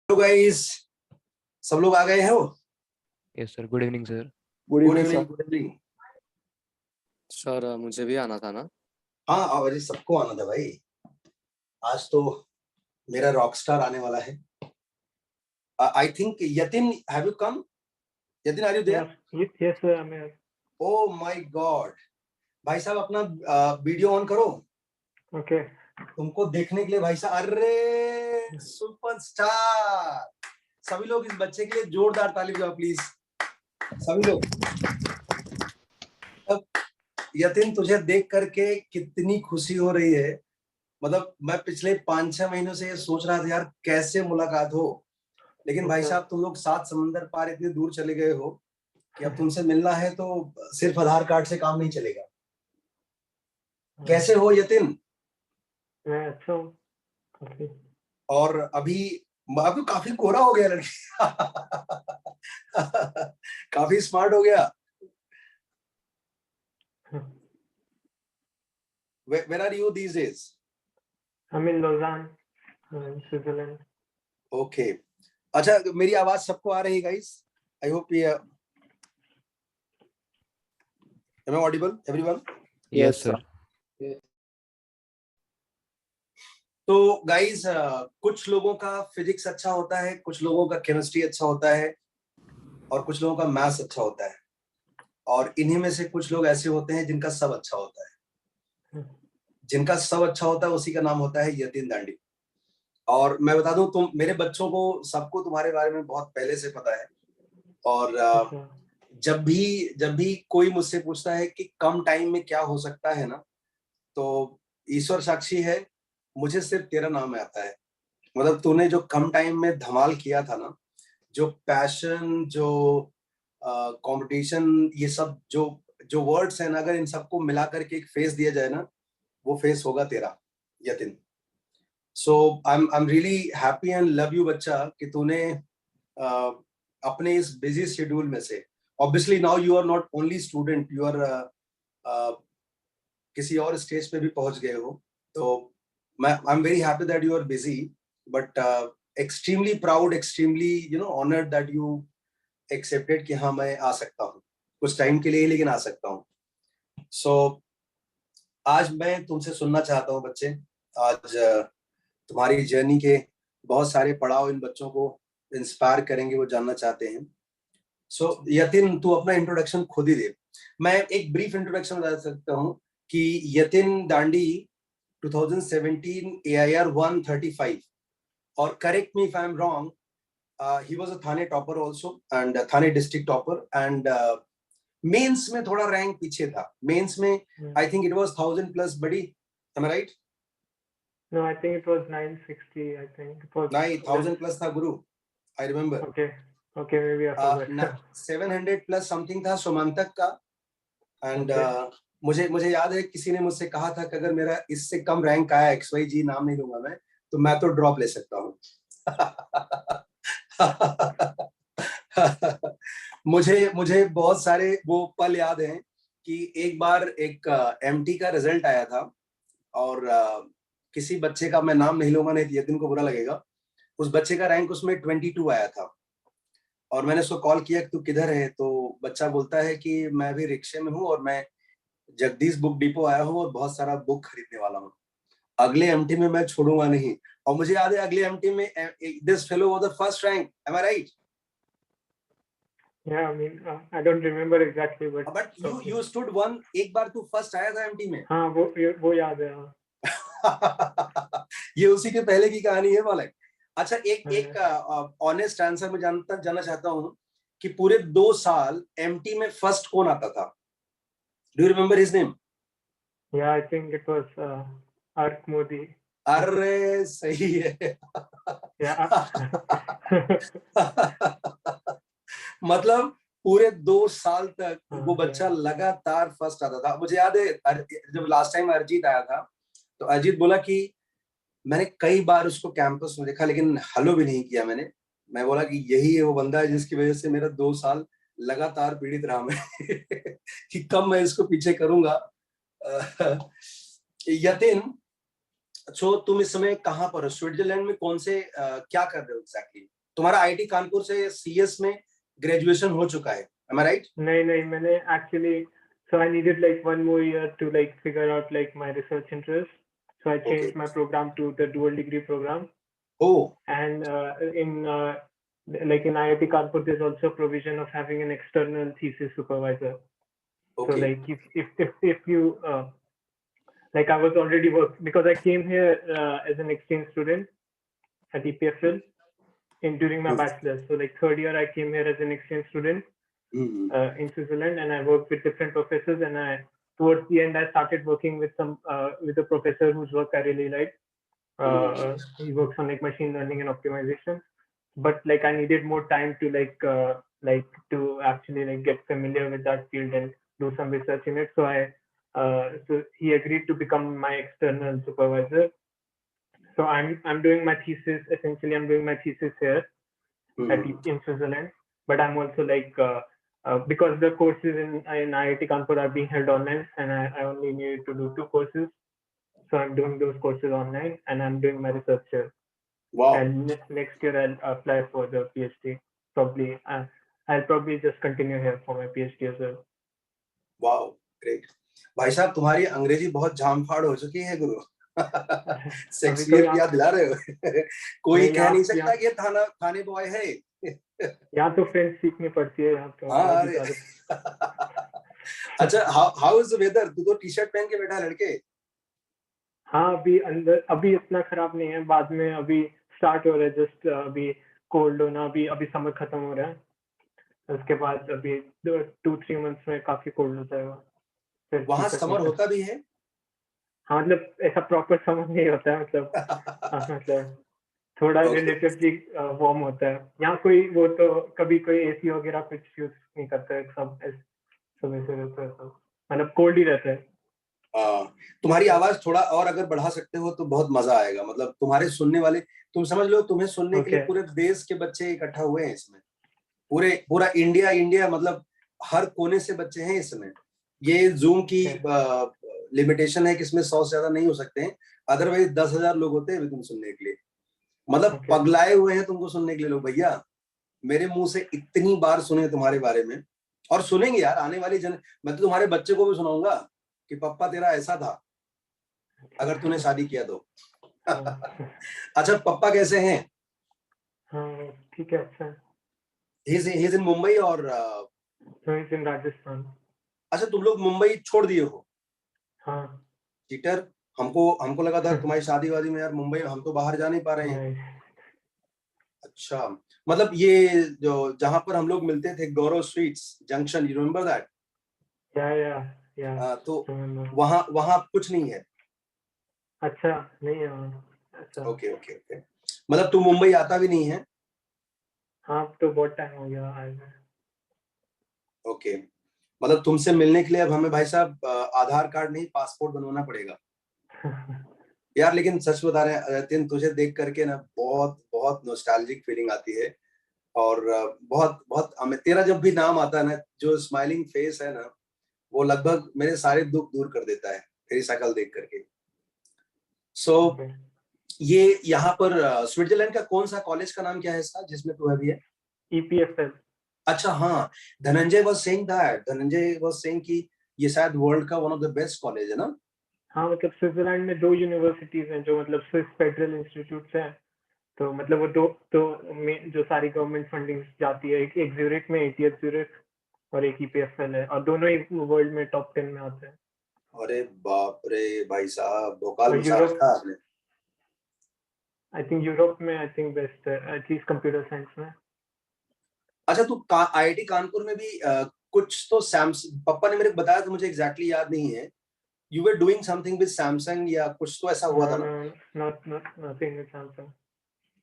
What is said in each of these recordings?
Hello guys, सब लोग आ गए हो? Yes sir, good evening sir. Good evening, good evening. Sir मुझे भी आना था ना। हाँ, अरे सबको आना था भाई। आज तो मेरा रॉकस्टार आने वाला है। I think Yatin, have you come? Yatin, are you there? Yes, sir, I'm here. Oh my god, भाई साहब अपना वीडियो ऑन करो। Okay. तुमको देखने के लिए भाई साहब, अरे सुपरस्टार। सभी लोग इस बच्चे के लिए जोरदार ताली बजाओ प्लीज, सभी लोग। अब यतिन, तुझे देख करके कितनी खुशी हो रही है। मतलब मैं पिछले 5-6 महीनों से ये सोच रहा था यार कैसे मुलाकात हो, लेकिन भाई साहब तुम लोग 7 समंदर पार इतनी दूर चले गए हो कि अब तुमसे मिलना है तो सिर्फ आधार कार्ड से काम नहीं चलेगा। कैसे हो यतिन? मैं अच्छा हूँ काफी। और अभी काफी कोरा हो गया लड़की। काफी स्मार्ट हो गया। Where are you these days? I'm in Lausanne, Switzerland. Okay. अच्छा, मेरी आवाज सबको आ रही है guys? I hope am I audible everyone? Yes sir. तो गाइस, कुछ लोगों का फिजिक्स अच्छा होता है, कुछ लोगों का केमिस्ट्री अच्छा होता है, और कुछ लोगों का मैथ्स अच्छा होता है, और इन्हीं में से कुछ लोग ऐसे होते हैं जिनका सब अच्छा होता है। जिनका सब अच्छा होता है उसी का नाम होता है यतिन दांडी। और मैं बता दूं, तुम मेरे बच्चों को सबको तुम्हारे बारे में बहुत पहले से पता है। और जब भी कोई मुझसे पूछता है कि कम टाइम में क्या हो सकता है ना, तो ईश्वर साक्षी है, मुझे सिर्फ तेरा नाम आता है। मतलब तूने जो कम टाइम में धमाल किया था ना, जो पैशन, जो कंपटीशन, ये सब जो जो वर्ड्स हैं ना, अगर इन सबको मिला करके एक फेस दिया जाए ना, वो फेस होगा तेरा, Yatin. So I am really happy and love you बच्चा, कि तूने अपने इस बिजी शेड्यूल में से, obviously now you are not only student, you are किसी और स्टेज पे भी पहुंच गए हो। तो मैं I am very happy that you are busy, but extremely proud, extremely honoured that you accepted कि हाँ मैं आ सकता हूँ कुछ टाइम के लिए, लेकिन आ सकता हूँ। सो आज मैं तुमसे सुनना चाहता हूँ बच्चे। आज तुम्हारी जर्नी के बहुत सारे पड़ाव इन बच्चों को इंस्पायर करेंगे, वो जानना चाहते हैं। सो यतिन, तू अपना इंट्रोडक्शन खुद ही दे। मैं एक ब्रीफ इंट्रोडक्शन बता सकता हूँ कि यतिन दांडी 2017 AIR 135, और correct me if I am wrong, he was a Thane topper also, and Thane district topper, and mains में थोड़ा रैंक पीछे था। मेंस में I think it was 1000 plus बड़ी, am I right? No, I think it was 960. I think it was 9000 plus था गुरु, I remember. Okay, maybe I forgot. 700 plus something था सुमंतक का। And मुझे याद है किसी ने मुझसे कहा था कि अगर मेरा इससे कम रैंक आया, XYG नाम नहीं लूंगा मैं, तो मैं तो ड्रॉप ले सकता हूँ। मुझे बहुत सारे वो पल याद हैं कि एक बार एक MT का रिजल्ट आया था, और किसी बच्चे का मैं नाम नहीं लूंगा, नहीं तो यतिन को बुरा लगेगा। उस बच्चे का रैंक उसमें 22 आया था, और मैंने उसको कॉल किया कि तू किधर है, तो बच्चा बोलता है कि मैं अभी रिक्शे में हूँ और मैं जगदीश बुक डिपो आया हूँ और बहुत सारा बुक खरीदने वाला हूँ, अगले MT में मैं छोड़ूंगा नहीं। और मुझे याद है अगले MT में this fellow was the first rank, am I right? Yeah, I mean, I don't remember exactly, but you stood one, एक बार तू फर्स्ट आया था MT में। हाँ, वो याद है। ये उसी के पहले की कहानी है मालिक। अच्छा, एक ऑनेस्ट आंसर में जानना चाहता हूँ कि पूरे 2 साल MT में फर्स्ट कौन आता था? Do you remember his name? Yeah, I think it was Ark Modi. अरे सही है। मतलब पूरे 2 साल तक वो बच्चा लगातार फर्स्ट आता था। मुझे याद है जब लास्ट टाइम अरिजीत आया था, तो अरिजीत बोला कि मैंने कई बार उसको कैंपस में देखा लेकिन हेलो भी नहीं किया मैंने। मैं बोला कि यही है वो बंदा है जिसकी वजह से मेरा 2 साल लगातार पीड़ित रहा मैं कि कब मैं इसको पीछे करूंगा। यतिन, सो तुम इस समय कहाँ पर हो? स्विट्जरलैंड में कौन से क्या कर रहे हो एग्जैक्टली? तुम्हारा आईआईटी कानपुर से सीएस में ग्रेजुएशन हो चुका है, am I right? नहीं, मैंने actually, so I needed like one more year to like figure out like my research interest. So I changed Okay. my program to the dual degree program. Oh, And in like in IIT Kanpur, there's also provision of having an external thesis supervisor. So okay. like if you like I was already because I came here as an exchange student at EPFL during my bachelor's. So like third year I came here as an exchange student Mhm. in Switzerland, and I worked with different professors. And towards the end I started working with with a professor whose work I really liked. He works on like machine learning and optimization, but like I needed more time to like to actually like get familiar with that field and do some research in it. So he agreed to become my external supervisor. So I'm doing my thesis, essentially I'm doing my thesis here Mhm. in Switzerland, but I'm also like because the courses in IIT Kanpur are being held online, and I only needed to do 2 courses. So I'm doing those courses online, and I'm doing my research here. Wow. And next year I'll apply for the PhD. Probably I'll probably just continue here for my PhD as well. Wow, great. भाई साहब तुम्हारी अंग्रेजी बहुत झामफाड़ हो चुकी है गुरु। अभी तो शेक्सपियर की यहाँ याद दिला रहे हो। कोई नहीं, कह नहीं यहाँ सकता कि ये थाने बॉय है। यहाँ तो फ्रेंच सीखनी पड़ती है, यहाँ तो हाँ अलग ही अरे। तारीफ। अच्छा, हाउ इज द वेदर? तू तो टी शर्ट पहन के बैठा है लड़के। हाँ अभी अंदर अभी इतना खराब नहीं है, बाद में अभी स्टार्ट हो रहा है, जस्ट अभी कोल्ड होना, अभी समर खत्म हो रहा है, उसके बाद अभी 2-3 मंथ्स में काफी कोल्ड हो जाएगा, फिर वहां t-shirt समर में होता भी है? हाँ मतलब ऐसा प्रॉपर समर नहीं होता है, मतलब थोड़ा Okay. रिलेटिवली वार्म होता है यहाँ। कोई वो तो कभी कोई एसी वगैरह कुछ यूज नहीं करता है, सब ऐसे रहता है, सब मतलब कोल्ड ही रहता है। तुम्हारी आवाज थोड़ा और अगर बढ़ा सकते हो तो बहुत मजा आएगा। मतलब तुम्हारे सुनने वाले, तुम समझ लो तुम्हें सुनने के लिए Okay. पूरे देश के बच्चे इकट्ठा हुए हैं इसमें। पूरा इंडिया मतलब हर कोने से बच्चे हैं इसमें। ये जूम की लिमिटेशन है कि इसमें 100 से ज्यादा नहीं हो सकते हैं, अदरवाइज 10,000 लोग होते हैं तुम सुनने के लिए। मतलब Okay. पगलाए हुए हैं तुमको सुनने के लिए लोग। भैया मेरे मुंह से इतनी बार सुने तुम्हारे बारे में, और सुनेंगे यार आने वाली मैं तो तुम्हारे बच्चे को भी सुनाऊंगा कि पप्पा तेरा ऐसा था, अगर तूने शादी किया तो। अच्छा, पप्पा कैसे हैं? हाँ ठीक है, अच्छा। He's in मुंबई और He's in राजस्थान। अच्छा, तुम लोग मुंबई छोड़ दिए हो? हाँ। चीटर, हमको लगा था तुम्हारी शादी वादी में यार मुंबई, हम तो बाहर जा नहीं पा रहे हैं। नहीं। अच्छा, मतलब ये जो जहां पर हम लोग मिलते थे, Gaurav sweets junction, you remember that? या तो वहां कुछ नहीं है? अच्छा नहीं है वहाँ, अच्छा। ओके ओके ओके, मतलब तू मुंबई आता भी नहीं है? हाँ तो बहुत टाइम हो गया आए हुए। ओके, मतलब तुमसे मिलने के लिए अब हमें भाई साहब आधार कार्ड नहीं, पासपोर्ट बनवाना पड़ेगा यार। लेकिन सच बता रहे हैं जतिन, तुझे देख करके ना बहुत बहुत नॉस्टैल्जिक फीलिंग आती है। और बहुत बहुत हमें तेरा जब भी नाम आता है ना, जो स्माइलिंग फेस है ना, वो लगभग मेरे सारे दुख दूर कर देता है तेरी शक्ल देख करके। सो ये यहाँ पर स्विट्जरलैंड का कौन सा कॉलेज का नाम क्या है इसका जिसमें तू अभी है? EPFL। अच्छा हाँ, धनंजय वाज सेइंग कि ये शायद वर्ल्ड का one of the best college है ना? हाँ मतलब स्विट्जरलैंड में 2 यूनिवर्सिटीज हैं जो मतलब स्विस फेडरल इंस्टीट्यूट्स हैं, तो मतलब वो 2 तो जो सारी गवर्नमेंट फंडिंग जाती है, एक ज्यूरिख में ETH ज्यूरिख और एक EPFL है, और दोनों ही वर्ल्ड में टॉप 10 में आते हैं। अरे बाप रे भाई साहब, भोकाल और मचा रखा आपने। आई थिंक यूरोप में आई थिंक बेस्ट है, एटलीस्ट कंप्यूटर साइंस में। अच्छा, तू आईआईटी कानपुर में भी कुछ तो सैमसंग, पापा ने मेरे को बताया था, मुझे एग्जैक्टली याद नहीं है। You were doing something with Samsung या कुछ तो ऐसा हुआ था ना? Nothing with Samsung.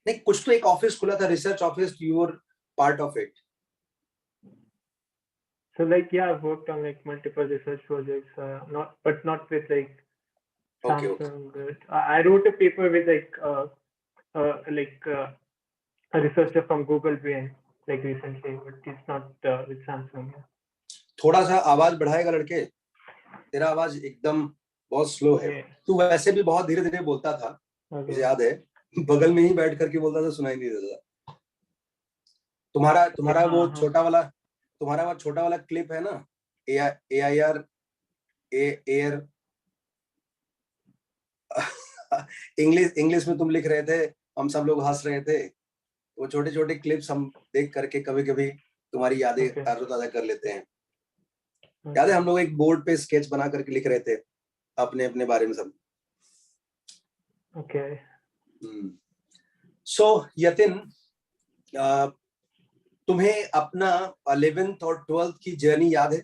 नहीं, कुछ तो एक ऑफिस खुला था, research office, you were part of it. So like yeah, I've worked on like multiple research projects, not with like okay okay Samsung. But I wrote a paper with a researcher from Google Brain like recently, but it's not with Samsung. थोड़ा सा आवाज बढ़ाएगा लड़के? तेरा आवाज एकदम बहुत slow है। Yeah. तू वैसे भी बहुत धीरे धीरे बोलता था, मुझे Okay. याद है, बगल में ही बैठ करके बोलता था, सुनाई नहीं देता था। तुम्हारा तुम्हारा हाँ, वो हाँ। तुम्हारा वो छोटा वाला क्लिप है ना, AIR एयर इंग्लिश में तुम लिख रहे थे, हम सब लोग हंस रहे थे। वो छोटे छोटे क्लिप्स हम देख करके कभी कभी तुम्हारी यादें Okay. ताज़ा कर लेते हैं। याद है हम लोग एक बोर्ड पे स्केच बना करके लिख रहे थे अपने अपने बारे में सब। Okay. सो यतिन, तुम्हें अपना 11th और 12th की जर्नी याद है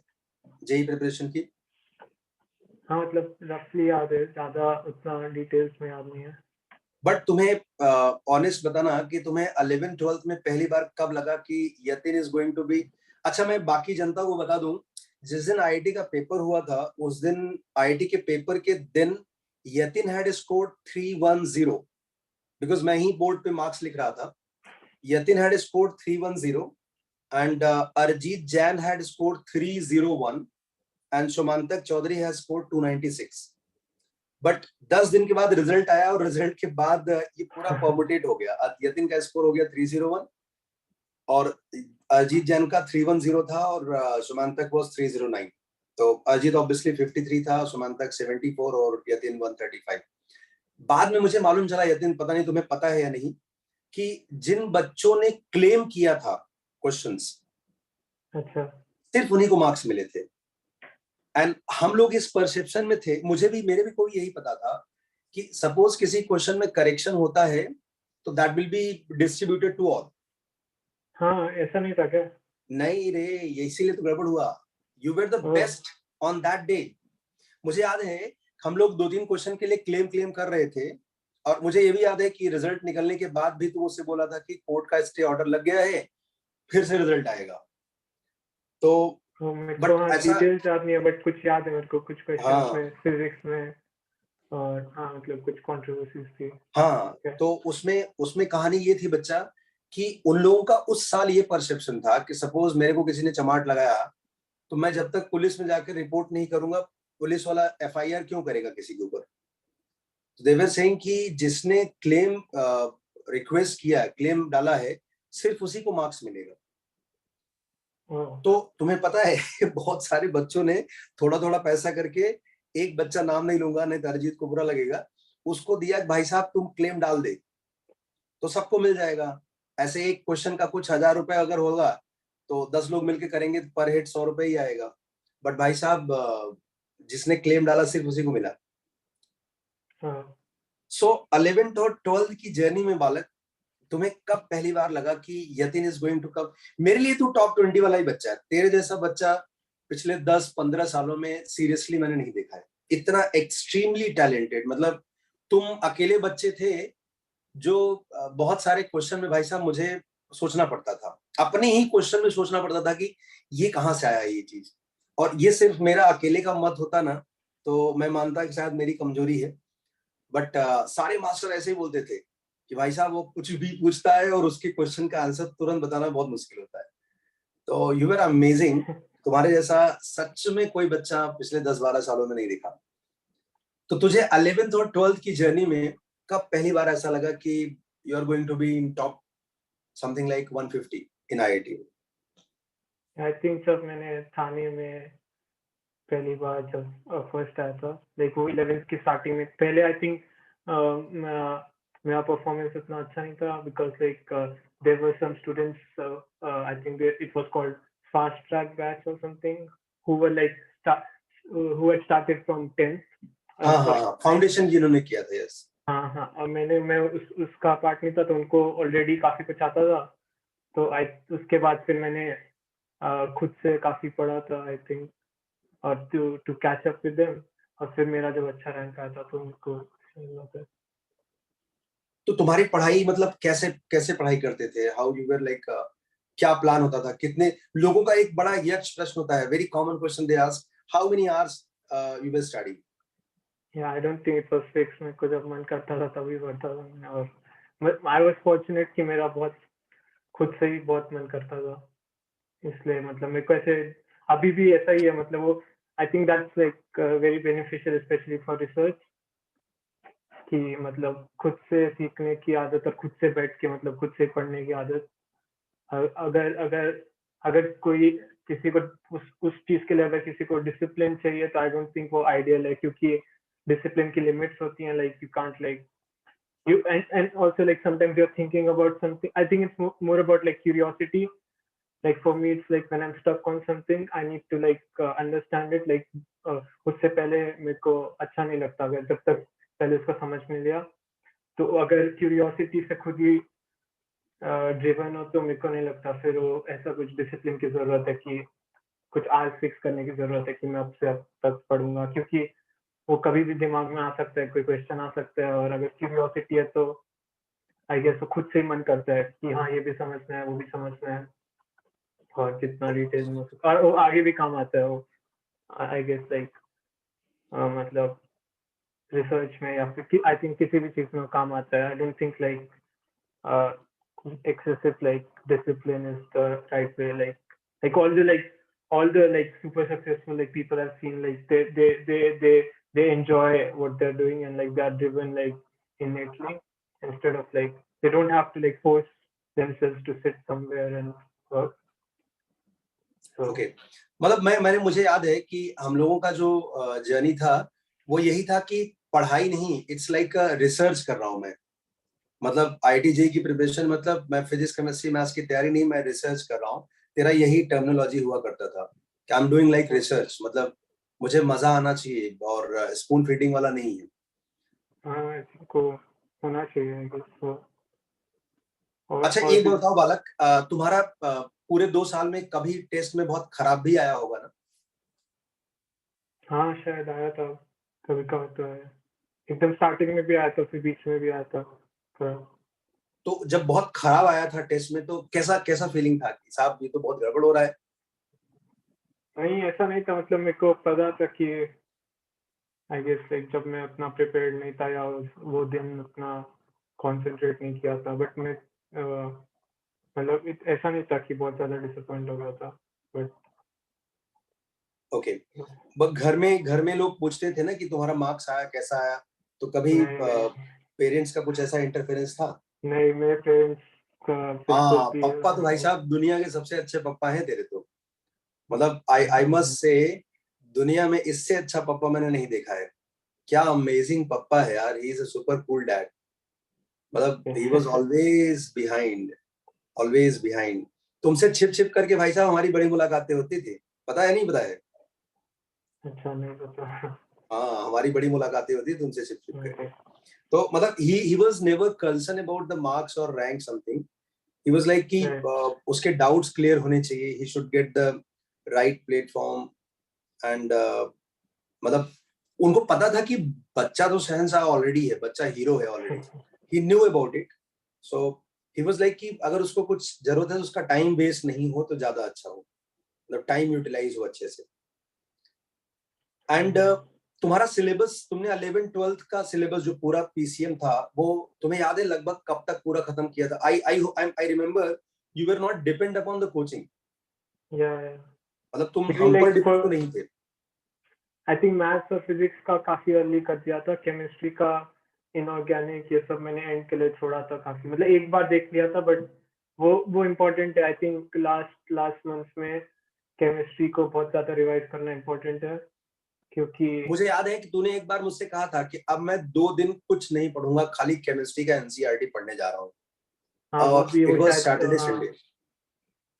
जेई प्रिपरेशन की? हाँ, मतलब रफली याद है, ज्यादा उतना डिटेल्स में याद नहीं है। बट तुम्हें ऑनेस्ट बताना कि तुम्हें 11th 12th में पहली बार कब लगा कि Yatin is going to be. अच्छा, मैं बाकी जनता को बता दूं, जिस दिन आईआईटी का पेपर हुआ था उस दिन आईआईटी के पेपर के दिन यतिन हैड स्कोर्ड 310, बिकॉज मैं ही बोर्ड पे मार्क्स लिख रहा था। Yatin had scored 310 and Arjit Jain had scored 301 and Shomantak Chaudhary has scored 296. But 10 दिन के बाद रिजल्ट आया और रिजल्ट के बाद ये पूरा परमुटेट हो गया। यतिन का स्कोर हो गया 301 और अजीत जैन का 310 था और सुमांतक वाज 309। तो अजीत ऑब्वियसली 53 था, सुमांतक 74 और यतिन 135। बाद में मुझे मालूम चला, यतिन पता नहीं तुम्हें पता है या नहीं, कि जिन बच्चों ने क्लेम किया था क्वेश्चंस, अच्छा। सिर्फ उन्हीं को मार्क्स मिले थे। एंड हम लोग इस परसेप्शन में थे, मेरे भी कोई यही पता था कि सपोज किसी क्वेश्चन में करेक्शन होता है तो that will be distributed to all. हाँ, ऐसा नहीं था क्या? नहीं रे, ये इसीलिए तो गड़बड़ हुआ। You were the best on that day. मुझे याद है हम लोग 2-3 क्वेश्चन के लिए क्लेम कर रहे थे और मुझे ये भी याद है कि रिजल्ट निकलने के बाद भी तू मुझसे बोला था कि कोर्ट का स्टे ऑर्डर लग गया है, फिर से रिजल्ट आएगा। तो मेरे को हाँ डिटेल्स याद नहीं है, बट कुछ याद है मेरे को, कुछ क्वेश्चंस में फिजिक्स में, और हाँ मतलब कुछ कंट्रोवर्सीज थी। हाँ, तो उसमें कहानी ये थी बच्चा कि उन लोगों का उस साल ये परसेप्शन था कि सपोज मेरे को किसी ने चमाट लगाया तो मैं जब तक पुलिस में जाकर रिपोर्ट नहीं करूंगा, पुलिस वाला FIR क्यों करेगा किसी के ऊपर। दे वर सेइंग कि जिसने क्लेम रिक्वेस्ट किया, क्लेम डाला है, सिर्फ उसी को मार्क्स मिलेगा। तो तुम्हें पता है बहुत सारे बच्चों ने थोड़ा थोड़ा पैसा करके, एक बच्चा नाम नहीं लूंगा नहीं तो अरिजीत को बुरा लगेगा, उसको दिया भाई साहब तुम क्लेम डाल दे तो सबको मिल जाएगा। ऐसे एक क्वेश्चन का कुछ 1000 रुपए अगर होगा तो 10 लोग मिलके करेंगे पर हेड 100 रुपए ही आएगा। बट भाई साहब जिसने क्लेम डाला सिर्फ उसी को मिला। सो 11th और 12th की जर्नी में बालक, तुम्हें कब पहली बार लगा कि Yatin is going to come. मेरे लिए तू टॉप 20 वाला ही बच्चा है। तेरे जैसा बच्चा पिछले 10-15 सालों में सीरियसली मैंने नहीं देखा है। इतना एक्सट्रीमली टैलेंटेड, मतलब तुम अकेले बच्चे थे जो बहुत सारे क्वेश्चन में भाई साहब मुझे सोचना पड़ता था, अपने ही क्वेश्चन में सोचना पड़ता था कि ये कहाँ से आया ये चीज। और ये सिर्फ मेरा अकेले का मत होता ना तो मैं मानता कि शायद मेरी कमजोरी है। बट सारे मास्टर ऐसे ही बोलते थे कि भाई साहब वो कुछ भी पूछता है और उसके क्वेश्चन का आंसर तुरंत बताना बहुत मुश्किल होता है। तो यू आर अमेजिंग। तुम्हारे जैसा सच में कोई बच्चा पिछले 10-12 सालों में नहीं दिखा। तो तुझे 11th और 12th की जर्नी में कब पहली बार ऐसा लगा कि you are going to be in top something like 150 in IIT? I think जब मैंने थाने में पहली बार जब फर्स्ट आया था, लाइक वो 11th की स्टार्टिंग में, पहले आई थिंक मेरा परफॉर्मेंस इतना अच्छा नहीं था because like there were some students, I think it was called fast track batch और something, who were like who had started from 10th। हाँ, फाउंडेशन जिन्होंने किया था। यस। हाँ, और मैं उसका पार्ट नहीं था, तो उनको ऑलरेडी काफी कुछ आता था। तो उसके बाद फिर मैंने खुद से काफी पढ़ा था आई थिंक, और to catch up with them, और फिर मेरा जब अच्छा रैंक आया था तो उनको। तो तुम्हारी पढ़ाई मतलब कैसे पढ़ाई करते थे? हाउ यू वर लाइक, क्या प्लान होता था? कितने लोगों का एक बड़ा यक्ष प्रश्न होता है, very common question they ask, how many hours you were study? I don't think it was fix. मेरे को जब मन करता था तभी पढ़ता था मैं, और आई वाज फॉर्चुनेट कि मेरा बहुत खुद से ही बहुत मन करता था, इसलिए मतलब मेरे को ऐसे अभी भी ऐसा ही है। मतलब वो I think that's like very beneficial specially for research, कि मतलब खुद से सीखने की आदत और खुद से बैठ के मतलब खुद से पढ़ने की आदत अगर अगर अगर कोई किसी को उस चीज के लिए अगर किसी को डिसिप्लिन चाहिए तो आई डोंट थिंक वो आइडियल है, क्योंकि डिसिप्लिन की लिमिट्स होती हैं, like you can't like you and also like sometimes you're thinking about something. I think it's more about like curiosity. Like for me it's like when I'm stuck on something I need to like understand it, like उससे पहले मेरे को अच्छा नहीं लगता अगर जब तक पहले उसको समझ नहीं लिया। तो अगर क्यूरियोसिटी से खुद ही ड्रिवन हो तो मेरे को नहीं लगता फिर वो ऐसा कुछ डिसिप्लिन की जरूरत है कि कुछ आज फिक्स करने की जरूरत है कि मैं अब से अब तक पढ़ूंगा, क्योंकि वो कभी भी दिमाग में आ सकता है, कोई क्वेश्चन आ सकता है। और अगर क्यूरियोसिटी है तो आई गेस वो खुद से ही मन करता है कि हाँ ये भी समझना है वो भी समझना है, और जितना डिटेल में हो सकता और वो आगे भी काम आता है वो आई गेस लाइक मतलब रिसर्च में या फिर आई थिंक किसी भी चीज में काम आता है। आई don't think like excessive like discipline is the right way, like all the like super successful like people I've seen, like they enjoy what they're doing and like they're driven like innately, instead of like they don't have to like force themselves to sit somewhere and work. So okay मतलब मैंने मुझे याद है कि हम लोगों का जो जर्नी था वो यही था कि पढ़ाई नहीं, इट्स लाइक रिसर्च कर रहा हूँ मैं। मतलब आईआईटी जेईई की प्रिपरेशन मतलब मैं फिजिक्स केमिस्ट्री मैथ्स की तैयारी नहीं, मैं रिसर्च कर रहा हूँ। तेरा यही टर्मिनोलॉजी हुआ करता था कि I am doing like research, मतलब मुझे मजा आना चाहिए और स्पून फीडिंग वाला नहीं है। हाँ इसको होना चाहिए I guess, so अच्छा और एक भी बताओ बालक, तुम्हारा पूरे 2 साल में कभी टेस्ट में बहुत खराब भी आया होगा ना? हाँ शायद आया था, कभी कभार तो आया, एकदम स्टार्टिंग में भी आया था फिर बीच में भी आया था थोड़ा। तो जब बहुत खराब आया था टेस्ट में तो कैसा कैसा फीलिंग था कि साहब ये तो बहुत गड़बड़ हो रहा है? नहीं ऐसा नहीं था, मतलब मेरे को पता था कि आई गेस लाइक जब मैं अपना प्रिपेयर्ड नहीं था या वो दिन अपना कंसंट्रेट नहीं किया था, बट मैं मतलब ऐसा नहीं था कि बहुत ज्यादा डिसअपॉइंट हो गया था, बट ओके घर में लोग पूछते थे ना कि तुम्हारा मार्क्स आया कैसा आया, तो कभी नहीं पेरेंट्स का कुछ ऐसा इंटरफेरेंस था? नहीं मेरे पेरेंट्स का बिल्कुल हाँ भी पप्पा तो भाई साहब दुनिया के सबसे अच्छे पप्पा हैं तेरे तो। मतलब आई मस्ट से दुनिया में इससे अच्छा पप्पा मैंने नहीं देखा है। क्या अमेजिंग पप्पा है यार, he is a super cool dad. मतलब ही वाज ऑलवेज बिहाइंड। तुमसे छिप छिप करके भाई साहब हमारी बड़ी मुलाकातें होती थी, पता है नहीं पता है? अच्छा नहीं पता। हाँ हमारी बड़ी मुलाकातें होती थी तुमसे छिप छिप करके। Okay. तो मतलब ही was never concern about the marks और rank something. He was like कि Right. उसके डाउट्स क्लियर होने चाहिए, he should get the right platform and मतलब उनको पता था कि बच्चा तो शहंशाह ऑलरेडी है, बच्चा हीरो है already. He knew about it, so he was like कि अगर उसको कुछ जरूरत है तो उसका टाइम वेस्ट नहीं हो तो ज्यादा अच्छा हो, मतलब टाइम यूटिलाइज हो अच्छे से। एंड तुम्हारा सिलेबस, तुमने 11th-12th का सिलेबस जो पूरा पीसीएम था वो तुम्हें याद है लगभग कब तक पूरा खत्म किया था? I remember you were not depend upon the coaching, Yeah. मतलब तुम Maybe हम पर like डिपेंड for तो नहीं थे। आई थिंक मैथ्स और फिजिक्स का काफी अर्ली कर दिया था, केमिस्ट्री का इनऑर्गेनिक ये सब मैंने एंड के लिए छोड़ा था काफी, मतलब एक बार देख लिया था, बट वो इम्पोर्टेंट है। आई थिंक लास्ट मंथ में केमिस्ट्री को बहुत ज्यादा रिवाइज करना इम्पोर्टेंट है, क्योंकि मुझे याद है कि तूने एक बार मुझसे कहा था कि अब मैं 2 दिन कुछ नहीं पढ़ूंगा, खाली केमिस्ट्री का एनसीईआरटी पढ़ने जा रहा हूँ। हाँ वो भी इट वो वाज शायद सैटरडे संडे।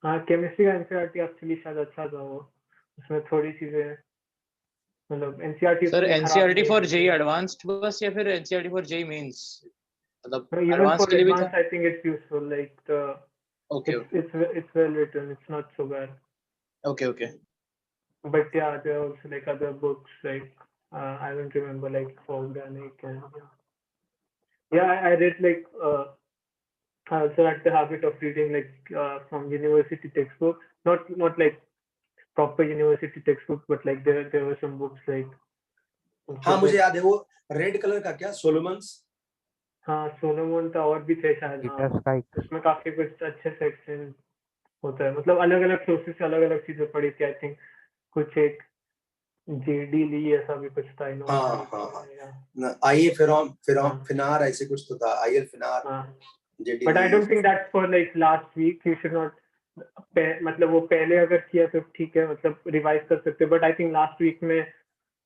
हाँ केमिस्ट्री का एनसीईआरटी एक्चुअली शायद अच्छा था, वो उसमें थोड़ी चीजें मतलब एनसीईआरटी सर उतनी खराब एनसीईआरटी नहीं फॉर है जेई एडवांस्ड बस या फिर एनसीईआरटी फॉर जेई मेंस, मतलब इवन एडवांस फॉर के लिए भी एडवांस था? I think it's useful, like okay it's well written, it's not so bad. Okay But yeah, there are also like other books like I don't remember like organic and yeah, I read like I also had the habit of reading like from university textbooks, not like proper university textbooks, but like there were some books like हाँ मुझे याद है वो red colour का क्या Solomon's. हाँ Solomon था और भी थे शायद, हाँ Peter Spike. उसमें काफी कुछ अच्छे सेक्शन होता है, मतलब अलग अलग सोर्सेस से अलग अलग चीजें पढ़ी थी। आई थिंक कुछ एक जेडी ली ऐसा भी कुछ था हाँ इनऑर्गेनिक हाँ आईए हाँ फिनार ऐसे कुछ तो था, आईएल फिनार हाँ जेडी but I ली। don't think that's for like last week. You should not मतलब वो पहले अगर किया तो ठीक है, मतलब रिवाइज कर सकते हो, but I think last week में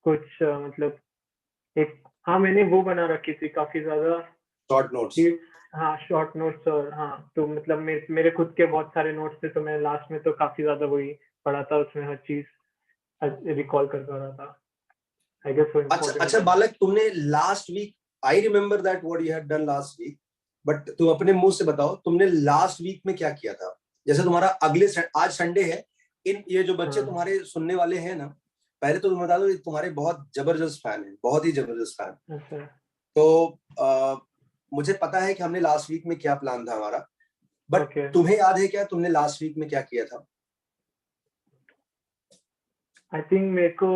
कुछ मतलब एक, हाँ मैंने वो बना रखी थी काफी ज्यादा शॉर्ट नोट्स। हाँ शॉर्ट नोट्स, और हाँ तो मतलब मेरे खुद के बहुत सारे नोट्स थे, तो मैं लास्ट में तो काफी ज्यादा वही पढ़ा था, उसमें हर चीज रिकॉल कर पा रहा था। आई गेस वो अच्छा इम्पोर्टेंट। बालक, तुमने last week, I remember that what you had done last week, but तुम अपने मुंह से बताओ तुमने लास्ट वीक में क्या किया था। जैसे तुम्हारा आज संडे है, ये जो बच्चे हाँ तुम्हारे सुनने वाले हैं ना, पहले तो तुम बता दो, ये तुम्हारे बहुत जबरदस्त फैन है, बहुत ही जबरदस्त फैन। अच्छा तो मुझे पता है कि हमने लास्ट वीक में क्या प्लान था हमारा, बट ओके। तुम्हें याद है क्या तुमने लास्ट वीक में क्या किया था? आई थिंक मेरे को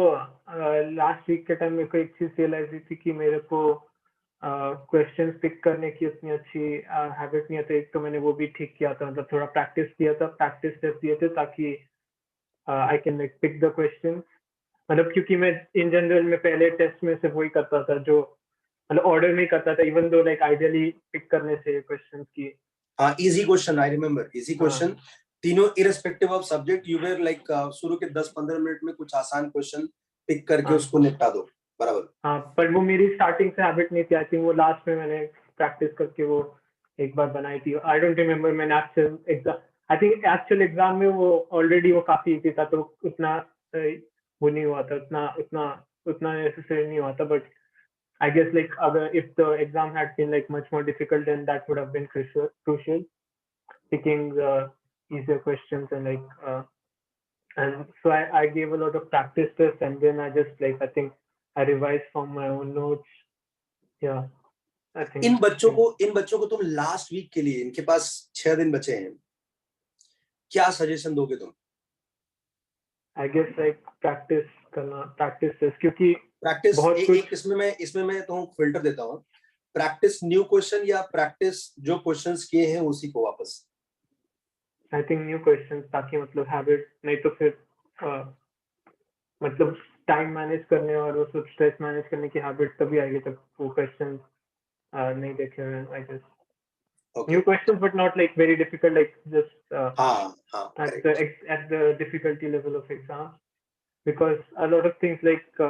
लास्ट वीक के टाइम मेरे को एक चीज रियलाइज हुई थी कि मेरे को क्वेश्चंस पिक करने की उतनी अच्छी हैबिट नहीं आती। एक तो मैंने वो भी ठीक किया था, मतलब थोड़ा प्रैक्टिस किया था, प्रैक्टिस टेस्ट दिए थे ताकि I can like pick the questions. मतलब क्योंकि मैं इन जनरल में पहले टेस्ट में सिर्फ वही करता था जो मतलब ऑर्डर में ही करता था, even though like ideally pick करने से क्वेश्चंस की। हाँ, easy question, I remember, easy question. हाँ तीनों irrespective of subject, you were like शुरू के 10-15 मिनट में कुछ आसान क्वेश्चन पिक करके हाँ उसको निपटा दो, बराबर। हाँ, पर वो मेरी स्टार्टिंग से हैबिट नहीं थी। आई थिंक वो लास्ट में मैंने प्रैक्टिस करके वो एक बार बनाई थी। आई डोंट रिमेम्बर मैंने actual exam, I think actual exam में वो ऑलरेडी वो काफी इजी था, तो उतना वो नहीं हुआ था, उतना उतना उतना नेसेसरी नहीं हुआ था। But I guess like other, if the exam had been like much more difficult, then that would have been crucial picking easier questions and so I gave a lot of practice tests, and then I just like I think I revised from my own notes. Yeah, I in think बच्चों को तुम last week के लिए, इनके पास 6 दिन बचे हैं, क्या सजेशन दोगे तुम? I guess like practice करना, practice test, क्योंकि प्रैक्टिस बहुत कुछ एक इसमें मैं तो फिल्टर देता हूँ, प्रैक्टिस न्यू क्वेश्चन या प्रैक्टिस जो क्वेश्चंस किए हैं उसी को वापस? आई थिंक न्यू क्वेश्चन, ताकि मतलब हैबिट, नहीं तो फिर मतलब टाइम मैनेज करने और वो सब स्ट्रेस मैनेज करने की हैबिट तभी आएगी जब वो क्वेश्चन नहीं देखे हुए। I guess okay. new questions, but not like very difficult, like just हाँ हाँ, at correct. the difficulty level of exam, because a lot of things like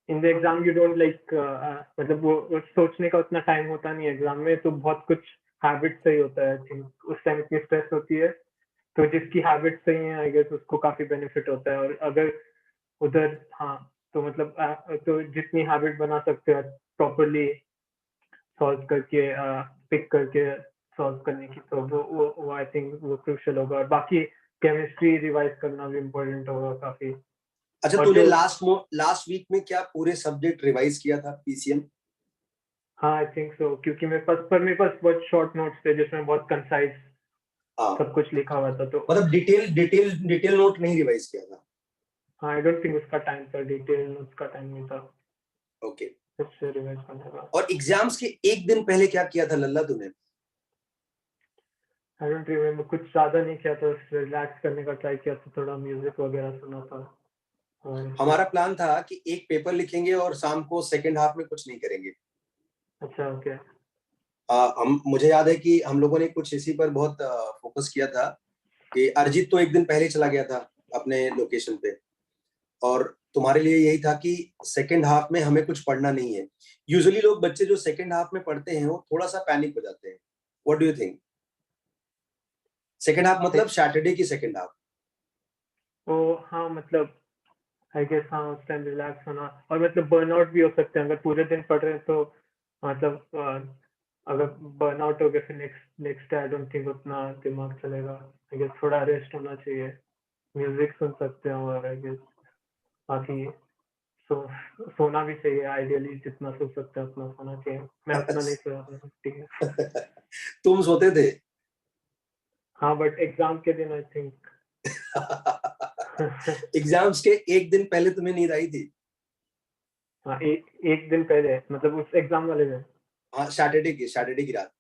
in the exam you don't like मतलब वो सोचने का उतना time होता नहीं है एग्जाम में, तो बहुत कुछ हैबिट से ही होता है। आई थिंक उस टाइम इतनी स्ट्रेस होती है, तो जिसकी हैबिट सही है आई गेस उसको काफी बेनिफिट होता है। और अगर उधर हाँ, तो मतलब तो जितनी हैबिट बना सकते हो प्रॉपरली सॉल्व करके पिक करके सॉल्व करने की, तो वो आई थिंक वो क्रूशियल होगा। और बाकी केमिस्ट्री रिवाइज करना भी इम्पोर्टेंट होगा काफी। अच्छा, और तूने जो लास्ट वीक में क्या पूरे सब्जेक्ट रिवाइज किया था, पीसीएम? हाँ आई थिंक सो, क्योंकि मेरे पास बहुत शॉर्ट नोट्स थे जिसमें बहुत कंसाइज हाँ, सब कुछ लिखा हुआ था, तो मतलब डिटेल नोट नहीं रिवाइज किया था? हाँ आई डोंट थिंक उसका टाइम था, डिटेल नोट्स का टाइम नहीं था ओके। इससे रिवाइज करने का। और एग्जाम्स के एक दिन पहले क्या किया था लल्ला तूने? आई डोंट रिमेम्बर, कुछ ज्यादा नहीं किया था, रिलैक्स करने का ट्राई किया था, थोड़ा म्यूजिक वगैरह सुना था। और हमारा प्लान था कि एक पेपर लिखेंगे और शाम को सेकेंड हाफ में कुछ नहीं करेंगे। अच्छा ओके। हम, मुझे याद है कि हम लोगों ने कुछ इसी पर बहुत फोकस किया था कि अरिजीत तो एक दिन पहले चला गया था अपने लोकेशन पे, और तुम्हारे लिए यही था कि सेकेंड हाफ में हमें कुछ पढ़ना नहीं है। यूजुअली लोग, बच्चे जो सेकेंड हाफ में पढ़ते हैं वो थोड़ा सा पैनिक हो जाते हैं। What do you think? Second half मतलब सैटरडे की सेकेंड हाफ। तो हाँ मतलब आई गेस हाँ उस टाइम रिलैक्स होना, और मतलब बर्नआउट भी हो सकते हैं अगर पूरे दिन पढ़ रहे हैं, तो मतलब अगर बर्नआउट हो गया फिर next day I don't think उतना दिमाग चलेगा। आई गेस थोड़ा रेस्ट होना चाहिए, म्यूजिक सुन सकते हो, और आई गेस बाकी सो सोना भी चाहिए आइडियली, जितना सो सकते हैं उतना सोना चाहिए। मैं उतना नहीं सोया था, ठीक है। तुम सोते थे? हाँ बट एग्जाम के दिन आई थिंक एग्जाम्स के एक दिन पहले तुम्हें नींद आई थी? हाँ एक दिन पहले, मतलब उस एग्जाम वाले दिन। हाँ, सैटरडे की रात।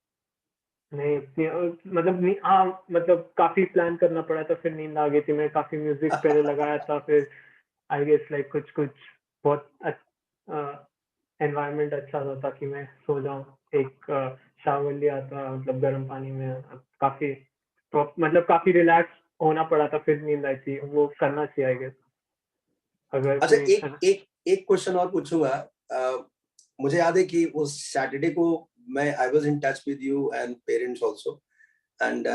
नहीं इतनी मतलब नहीं, हाँ मतलब काफी प्लान करना पड़ा था, फिर नींद आ गई थी। मैं काफी म्यूजिक पहले लगाया था, फिर आई गेस लाइक कुछ कुछ बहुत एनवायरनमेंट अच्छा था ताकि मैं सो जाऊं। एक शावर लिया था मतलब गर्म पानी में, काफी मतलब काफी रिलैक्स होना पड़ा था, फिर नींद आई थी, वो करना चाहिए आई गेस। अगर अच्छा, कोई एक क्वेश्चन और पूछूंगा। मुझे याद है कि उस सैटरडे को मैं I was in touch with you and parents also, and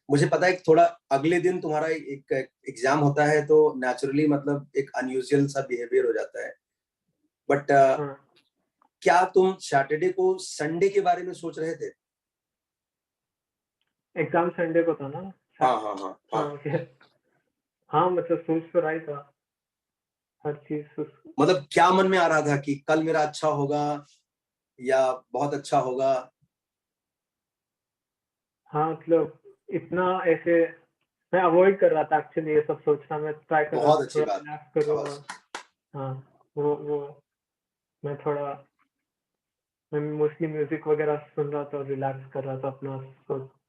मुझे पता है कि थोड़ा अगले दिन तुम्हारा एक एग्जाम होता है, तो नेचुरली मतलब एक अनयूजुअल सा बिहेवियर हो जाता है, बट हाँ, क्या तुम सैटरडे को संडे के बारे में सोच रहे थे? एग्जाम संडे को था ना। हाँ हाँ हाँ हाँ। हाँ okay। हाँ मतलब सोच तो रहा ही था हर चीज मतलब क्या मन में आ रहा था कि कल मेरा अच्छा होगा या बहुत अच्छा होगा? हाँ मतलब इतना ऐसे मैं अवॉइड कर रहा था एक्चुअली ये सब सोचना, मैं ट्राई कर रहा बहुत था अच्छी थोड़ा बात, रिलैक्स करूँ। शाबाश। हाँ वो मैं थोड़ा मैं मोस्टली म्यूजिक वगैरह सुन रहा था और रिलैक्स कर रहा था अपना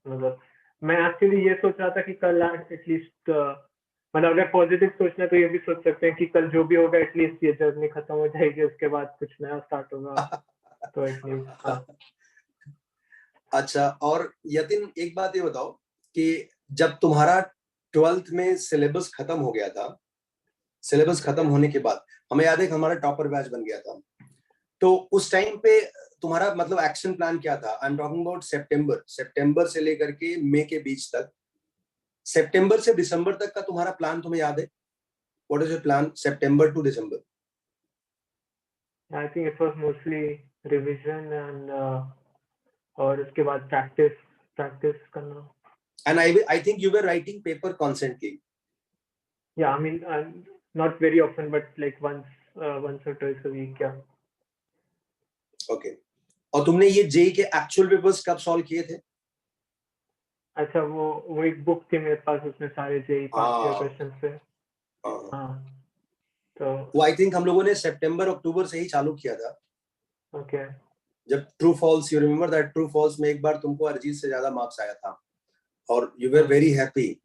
मतलब मैं एक्चुअली ये सोच रहा था कि कल एटलीस्ट मतलब अगर पॉजिटिव सोचना है तो ये भी सोच सकते हैं कि कल जो भी होगा एटलीस्ट ये जर्नी खत्म हो जाएगी, उसके बाद कुछ नया स्टार्ट होगा, तो एटलीस्ट हाँ। अच्छा, और यतिन एक बात ये बताओ कि जब तुम्हारा 12th में सिलेबस खत्म हो गया था, सिलेबस खत्म होने के बाद हमें याद है कि हमारा टॉपर बैच बन गया था, तो उस टाइम पे तुम्हारा मतलब एक्शन प्लान क्या था? आई एम टॉकिंग अबाउट सितंबर से लेकर के मई के बीच तक, सितंबर से दिसंबर तक का तुम्हारा प्लान तुम्हें याद है? What is your plan September to December? I think it was mostly revision and और उसके बाद प्रैक्टिस करना। And I think you were writing paper constantly. Yeah, I mean, not very often, but like once or twice a week, yeah. Okay, और तुमने ये JEE के actual papers कब solve किए थे? अच्छा वो एक बुक थी मेरे पास, उसमें सारे जेई पास ईयर हाँ क्वेश्चन थे। हाँ, हाँ तो वो आई थिंक हम लोगों ने सितंबर अक्टूबर से ही चालू किया था, ओके जब true false, you remember that true false में एक बार तुमको अरिजीत से ज्यादा मार्क्स आया था और यू वर हाँ वेरी हैप्पी,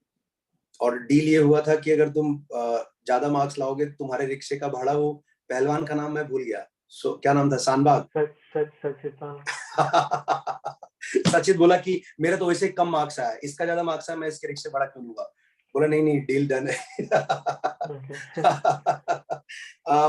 और डील ये हुआ था कि अगर तुम ज्यादा मार्क्स लाओगे तुम्हारे रिक्शे का भाड़ा, वो पहलवान का नाम मैं भूल गया, सो क्या नाम था, शानबाग। सच सचित बोला कि मेरा तो वैसे कम मार्क्स आया, इसका ज्यादा मार्क्स आया, मैं इसके रिक्शे भाड़ा क्यों लूंगा? बोला नहीं नहीं, डील डन है। ओके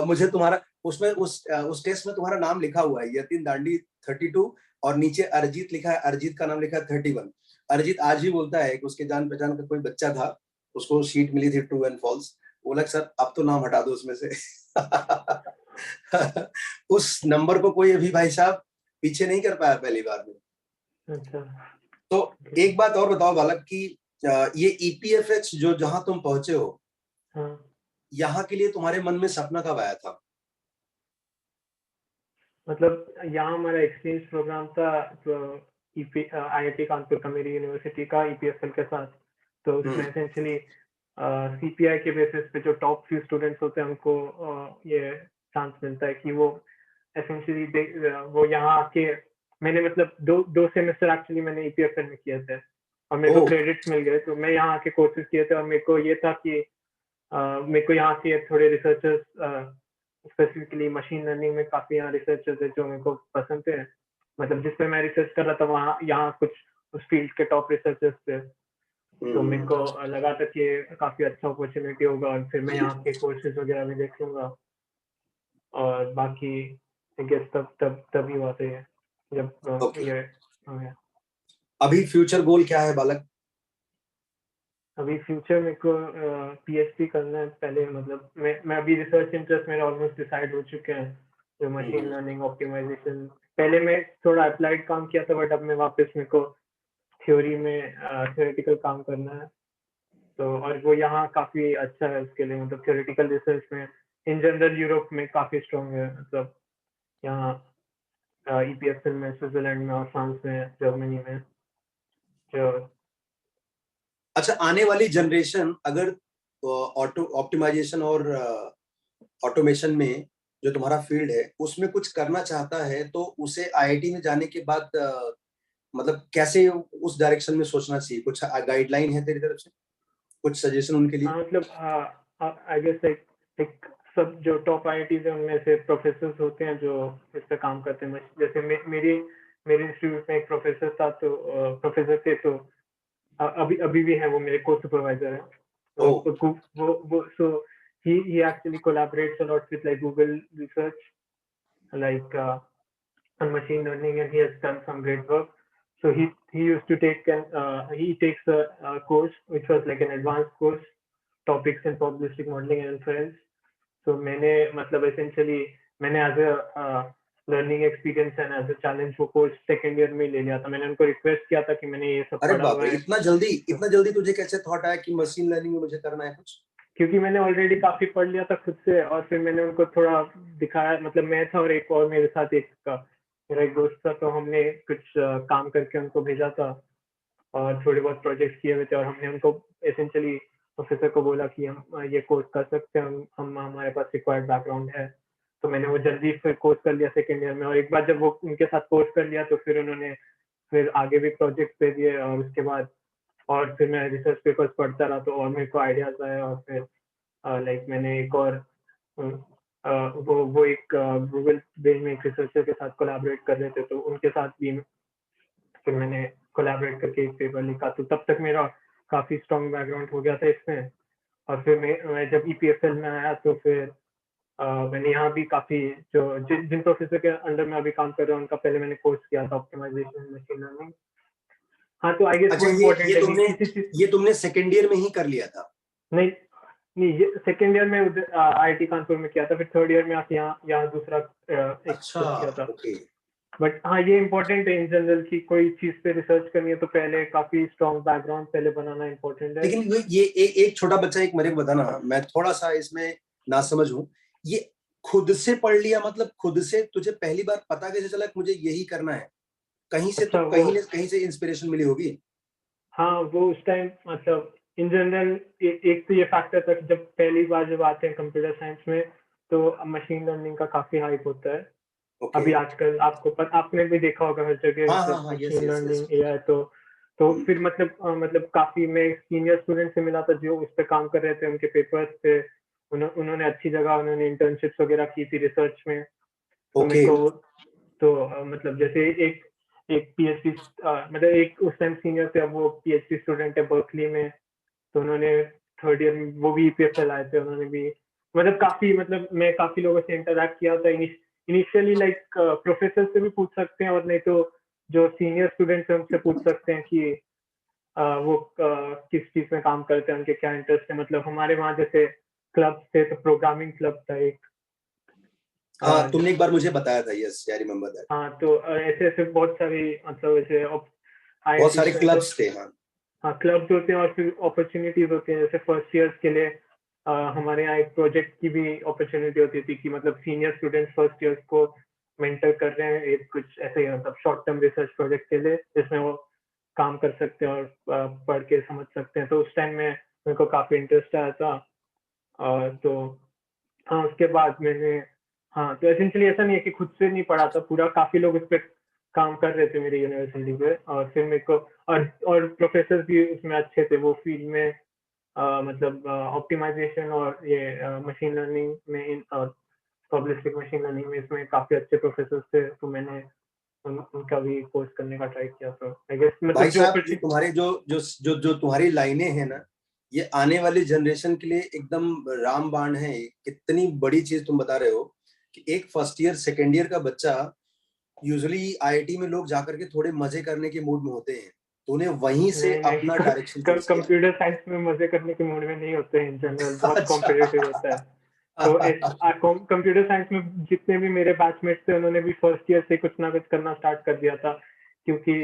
मुझे तुम्हारा उसमें उस टेस्ट में तुम्हारा नाम लिखा हुआ है, यतिन दांडी 32, और नीचे अरिजीत लिखा है, अरिजीत का नाम लिखा है 31। अरिजीत आज भी बोलता है कि उसके जान पहचान का कोई बच्चा था, उसको शीट मिली थी ट्रू एंड फॉल्स, बोला सर अब तो नाम हटा दो उसमें से। उस नंबर को कोई अभी भाई साहब पीछे नहीं कर पाया पहली बार में। अच्छा तो एक बात और बताओ बालक कि ये ईपीएफएक्स जो जहां तुम पहुंचे हो, हाँ यहाँ के लिए तुम्हारे मन में सपना कब आया था? मतलब यहाँ हमारा एक्सचेंज प्रोग्राम था तो IIT कानपुर का, मेरी यूनिवर्सिटी का EPFL के साथ, तो उसमें एसेंशियली CPI के बेसिस पे जो टॉप फ्यू स्टूडेंट्स होते हैं उनको ये चांस मिलता है कि वो एसेंशियली वो यहाँ आके, मैंने मतलब दो सेमेस्टर एक्चुअली मैंने EPFL में किए थे और मेरे को ओह, क्रेडिट्स मिल गए, तो मैं यहाँ आके कोर्सेज किए थे और मेरे को ये था कि मेरे को यहाँ के थोड़े रिसर्चर्स स्पेसिफिकली मशीन लर्निंग में काफी यहाँ रिसर्चर्स है जो मेरे को पसंद थे, मतलब जिस पे मैं रिसर्च कर रहा था वहाँ यहाँ कुछ उस फील्ड के टॉप रिसर्चर्स थे, तो मेरे को लगा था कि काफी अच्छा अपॉर्चुनिटी होगा और फिर मैं यहाँ के कोर्सेज वगैरह भी देख लूंगा, और बाकी गेस तब ही हुआ था ये, जब ओके। ये हो गया। अभी फ्यूचर गोल क्या है बालक? अभी फ्यूचर मेरे को PhD करना है पहले, मतलब मैं अभी रिसर्च इंटरेस्ट मेरे ऑलमोस्ट डिसाइड हो चुके हैं, जो मशीन लर्निंग ऑप्टिमाइजेशन, पहले मैं थोड़ा अप्लाइड काम किया था बट अब मैं वापस मेरे को थ्योरी में थ्योरेटिकल काम करना है, तो और वो यहाँ काफी अच्छा है उसके लिए, मतलब थ्योरेटिकल रिसर्च में इन जनरल यूरोप में काफी स्ट्रॉन्ग है, मतलब यहाँ EPFL में, स्विट्जरलैंड में और फ्रांस में, जर्मनी में जो। अच्छा, आने वाली जनरेशन अगर ऑटो ऑप्टिमाइजेशन और ऑटोमेशन में जो तुम्हारा फील्ड है उसमें कुछ करना चाहता है, तो उसे आईआईटी में जाने के बाद मतलब कैसे उस डायरेक्शन में सोचना चाहिए? कुछ गाइडलाइन है तेरी तरफ से, कुछ सजेशन उनके लिए? हाँ मतलब आई गेस लाइक सब जो टॉप IITs है उनमें से प्रोफेसर होते हैं जो इस पे काम करते हैं, जैसे मेरे इंस्टीट्यूट में एक प्रोफेसर था, तो प्रोफेसर थे, तो अभी अभी भी है, वो मेरे को सुपरवाइजर है। Oh. वो so he actually collaborates a lot with like Google research, like on machine learning, and he has done some great work. So he used to take he takes a course which was like an advanced course, topics in probabilistic modeling and inference. So मैंने मतलब essentially मैंने as a learning experience and as a challenge वो course second year में ले लिया था। मैंने उनको रिक्वेस्ट किया था कि मैंने ये सब अरे पढ़ा बाप हुआ रे, है, इतना जल्दी तुझे कैसे थॉट आया कि मशीन लर्निंग में मुझे करना है कुछ? क्योंकि मैंने ऑलरेडी काफी पढ़ लिया था खुद से, और फिर मैंने उनको थोड़ा दिखाया, मतलब मैं था और एक और मेरे साथ एक मेरा एक दोस्त था, तो हमने कुछ काम करके उनको भेजा था और थोड़े बहुत प्रोजेक्ट्स किए हुए थे, और हमने उनको एसेंशियली प्रोफेसर को बोला कि हम ये कोर्स कर सकते हैं, हम हमारे पास रिक्वायर्ड बैकग्राउंड है। तो मैंने वो जल्दी फिर कोर्स कर लिया सेकेंड ईयर में, और एक बार जब वो उनके साथ कोर्स कर लिया तो फिर उन्होंने फिर आगे भी प्रोजेक्ट दे दिए, और उसके बाद और फिर मैं रिसर्च पेपर्स पढ़ता रहा तो और मेरे को आइडियाज आए, और फिर लाइक मैंने एक और वो एक गूगल बेस में एक रिसर्चर के साथ कोलैबोरेट कर रहे थे, तो उनके साथ भी फिर मैंने कोलैबोरेट करके एक पेपर लिखा। तो तब तक मेरा काफी स्ट्रॉन्ग बैकग्राउंड हो गया था इसमें। और फिर मैं जब ईपीएफएल में आया तो फिर मैंने यहाँ भी काफी जिन प्रोफेसर के अंडर में अभी काम कर रहा हूँ उनका पहले मैंने कोर्स किया था, ऑप्टिमाइजेशन मशीन लर्निंग। हाँ, तो आई गेस अच्छा, वो इम्पोर्टेंट है कि किसी चीज ये तुमने सेकेंड ईयर में ही कर लिया था? नहीं नहीं, ये सेकेंड ईयर में आईआईटी कानपुर में किया था, फिर थर्ड ईयर में आके यहाँ दूसरा एक अच्छा, कोर्स किया था। ओके। बट हाँ, ये इम्पोर्टेंट है इन जनरल कि कोई चीज पे रिसर्च करनी है तो पहले काफी स्ट्रॉन्ग बैकग्राउंड पहले बनाना इम्पोर्टेंट है। लेकिन ये एक छोटा बच्चा एक मेरे को बताना, मैं थोड़ा सा इसमें ना समझ हूँ, ये खुद से पढ़ लिया, मतलब खुद से तुझे पहली बार पता कैसे चला कि मुझे यही करना है? कहीं से अच्छा, तो कहीं से इंस्पिरेशन मिली होगी। हाँ, वो उस टाइम मतलब इन जनरल एक तो ये फैक्टर था कि जब पहली बार जब आते हैं कंप्यूटर साइंस में तो मशीन लर्निंग का काफी हाइप होता है। ओके। अभी आजकल आपने भी देखा होगा हर जगह, हाँ हाँ मतलब हाँ, yes machine yes yes. Learning AI. तो फिर मतलब काफी मैं सीनियर स्टूडेंट से मिला था जो उस पे काम कर रहे थे, उनके पेपर्स पे उन्होंने अच्छी जगह उन्होंने इंटर्नशिप्स वगैरह की थी रिसर्च में। तो मेरे ओके। को तो मतलब जैसे एक एक पीएचडी मतलब एक उस टाइम सीनियर थे, अब वो पीएचडी स्टूडेंट है बर्कली में। तो उन्होंने थर्ड ईयर में वो भी ईपीएफएल आए थे, उन्होंने भी मतलब काफी मतलब मैं काफी लोगों से इंटरेक्ट किया था इनिशियली, लाइक प्रोफेसर से भी पूछ सकते हैं, और नहीं तो जो सीनियर स्टूडेंट्स हैं उनसे पूछ सकते हैं कि वो किस चीज में काम करते हैं, उनके क्या इंटरेस्ट है। मतलब हमारे वहाँ जैसे क्लब थे, तो प्रोग्रामिंग क्लब था एक। हाँ, तुमने एक बार मुझे बताया था, यस आई रिमेम्बर दैट। हाँ, तो ऐसे ऐसे बहुत सारी मतलब ऐसे बहुत आईआईटी सारे में तो क्लब्स थे, हाँ। हाँ क्लब्स होते हैं, और फिर अपॉर्चुनिटीज होती हैं, जैसे फर्स्ट ईयर्स के लिए हमारे यहाँ एक प्रोजेक्ट की भी अपॉर्चुनिटी होती थी कि मतलब सीनियर स्टूडेंट्स फर्स्ट ईयर्स को मेंटर कर रहे हैं एक कुछ ऐसे ही मतलब शॉर्ट टर्म रिसर्च प्रोजेक्ट के लिए, जिसमें वो काम कर सकते हैं और पढ़ के समझ सकते हैं। तो उस टाइम में मेरे को काफी इंटरेस्ट आया था। तो हाँ, उसके बाद मैंने हाँ, तो एसेंशियली ऐसा नहीं है कि खुद से नहीं पढ़ा था पूरा, काफी लोग उस पर काम कर रहे थे मेरी यूनिवर्सिटी पे, और फिर मेरे को और प्रोफेसर भी उसमें अच्छे थे वो फील्ड में, मतलब ऑप्टिमाइजेशन और ये मशीन लर्निंग में और प्रोबेबिलिस्टिक मशीन लर्निंग में इसमें काफी अच्छे प्रोफेसर थे, तो मैंने उनका भी कोर्स करने का ट्राई किया। तो आई गेस भाई मतलब जो साहब, ये अपॉर्चुनिटी। तुम्हारे जो तुम्हारी लाइनें हैं ना, ये आने वाली जनरेशन के लिए एकदम रामबाण है। कितनी बड़ी चीज तुम बता रहे हो कि एक फर्स्ट ईयर सेकेंड ईयर का बच्चा, यूजुअली आईआईटी में लोग जाकर के थोड़े मजे करने के मूड में होते हैं, तूने वहीं से नहीं अपना डायरेक्शन चूज किया। कंप्यूटर साइंस में मजे करने के मूड में नहीं होते हैं इन जनरल, बहुत कॉम्पिटिटिव होता है। अच्छा। तो कंप्यूटर साइंस में जितने भी मेरे बैचमेट्स थे उन्होंने भी फर्स्ट ईयर से कुछ ना कुछ करना स्टार्ट कर दिया था, क्योंकि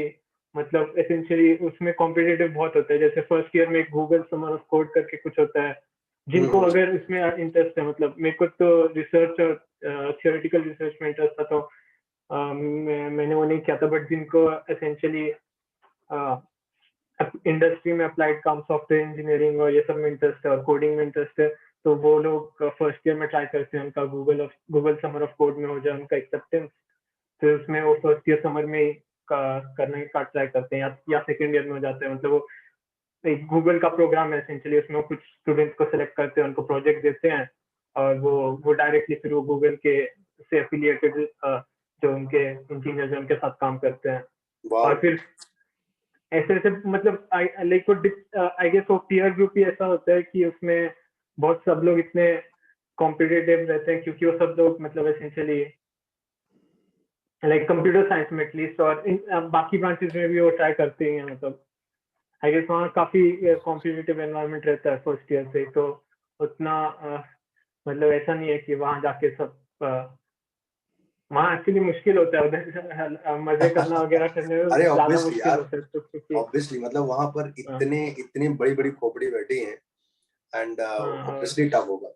मतलब एसेंशियली उसमें कॉम्पिटिटिव बहुत होता है। जैसे फर्स्ट ईयर में गूगल समर ऑफ कोड करके कुछ होता है, जिनको अगर इसमें इंटरेस्ट है, मतलब मेरे को तो रिसर्च और थियोरेटिकल रिसर्च में इंटरेस्ट था, तो मैंने वो नहीं किया था। बट जिनको एसेंशियली इंडस्ट्री में अप्लाइड काम, सॉफ्टवेयर इंजीनियरिंग और ये सब में इंटरेस्ट है और कोडिंग में इंटरेस्ट है, तो वो लोग फर्स्ट ईयर में ट्राई करते हैं उनका गूगल समर ऑफ कोड में हो जाए उनका एक्सेप्टेंस, फिर उसमें वो फर्स्ट ईयर समर में करने का ट्राई करते हैं, या सेकेंड ईयर में हो जाते हैं। मतलब वो एक गूगल का प्रोग्राम है एसेंशियली, उसमें वो कुछ स्टूडेंट्स को सिलेक्ट करते हैं, उनको प्रोजेक्ट देते हैं, और वो डायरेक्टली फिर वो गूगल के से एफिलिएटेड जो उनके इंजीनियर उनके साथ काम करते हैं। वाह। और फिर ऐसे ऐसे मतलब आई गेस वो पीयर ग्रुप ही ऐसा होता है कि उसमें बहुत सब लोग इतने कॉम्पिटिटिव रहते हैं, क्योंकि वो सब लोग मतलब एसेंशियली लाइक कंप्यूटर साइंस में एटलीस्ट, और बाकी ब्रांचेस में भी वो ट्राई करते ही हैं। मतलब आई गेस वहाँ काफी कॉम्पिटिटिव एनवायरनमेंट रहता है फर्स्ट ईयर से, तो उतना मतलब ऐसा नहीं है कि वहाँ जाके सब वहाँ एक्चुअली मुश्किल होता है उधर मजे करना वगैरह करने में अरे ज्यादा ऑब्वियसली मुश्किल यार, होता है, तो क्योंकि ऑब्वियसली मतलब वहां पर इतने इतनी बड़ी बड़ी खोपड़ी बैठी हैं, एंड ऑब्वियसली टफ होगा।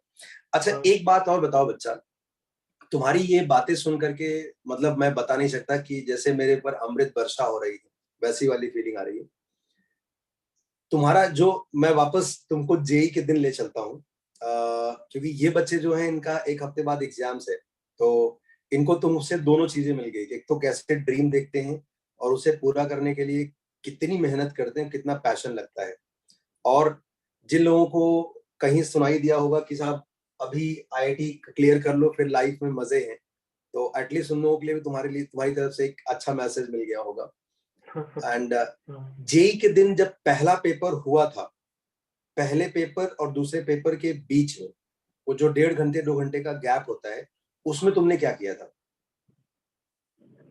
अच्छा हाँ। एक बात और बताओ बच्चा, तुम्हारी ये बातें सुन करके मतलब मैं बता नहीं सकता कि जैसे मेरे पर अमृत वर्षा हो रही है, वैसी वाली फीलिंग आ रही है। तुम्हारा जो, मैं वापस तुमको जेई के दिन ले चलता हूँ, क्योंकि ये बच्चे जो हैं इनका एक हफ्ते बाद एग्जाम्स है, तो इनको तुमसे दोनों चीजें मिल गई। एक तो कैसे ड्रीम देखते हैं और उसे पूरा करने के लिए कितनी मेहनत करते हैं, कितना पैशन लगता है। और जिन लोगों को कहीं सुनाई दिया होगा कि साहब अभी आईआईटी क्लियर कर लो फिर लाइफ में मजे हैं, तो एटलीस्ट उन लोगों के लिए भी तुम्हारे लिए तुम्हारी तरफ से एक अच्छा मैसेज मिल गया होगा। एंड जेई के दिन जब पहला पेपर हुआ था, पहले पेपर और दूसरे पेपर के बीच में वो जो 1.5 घंटे 2 घंटे का गैप होता है, उसमें तुमने क्या किया था?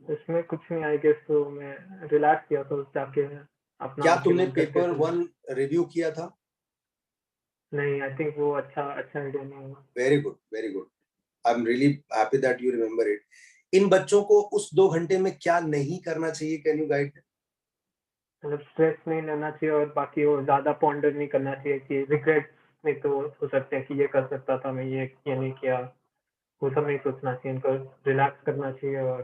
इसमें कुछ नहीं, आई गेस तो मैं रिलैक्स किया तो जाके अपना क्या तुमने डॉक्यूमेंट करके पेपर 1 रिव्यू किया था? नहीं, आई थिंक वो अच्छा आइडिया नहीं होगा। Very good, very good. I am really happy that you remember it. इन बच्चों को उस 2 घंटे में क्या नहीं करना चाहिए, कैन यू गाइड? मतलब स्ट्रेस नहीं लेना चाहिए, और बाकी वो ज्यादा पॉन्डर नहीं करना चाहिए कि रिग्रेट नहीं तो हो सकते हैं कि ये कर सकता था मैं, ये नहीं किया, वो सब नहीं सोचना चाहिए। इनको रिलैक्स करना चाहिए, और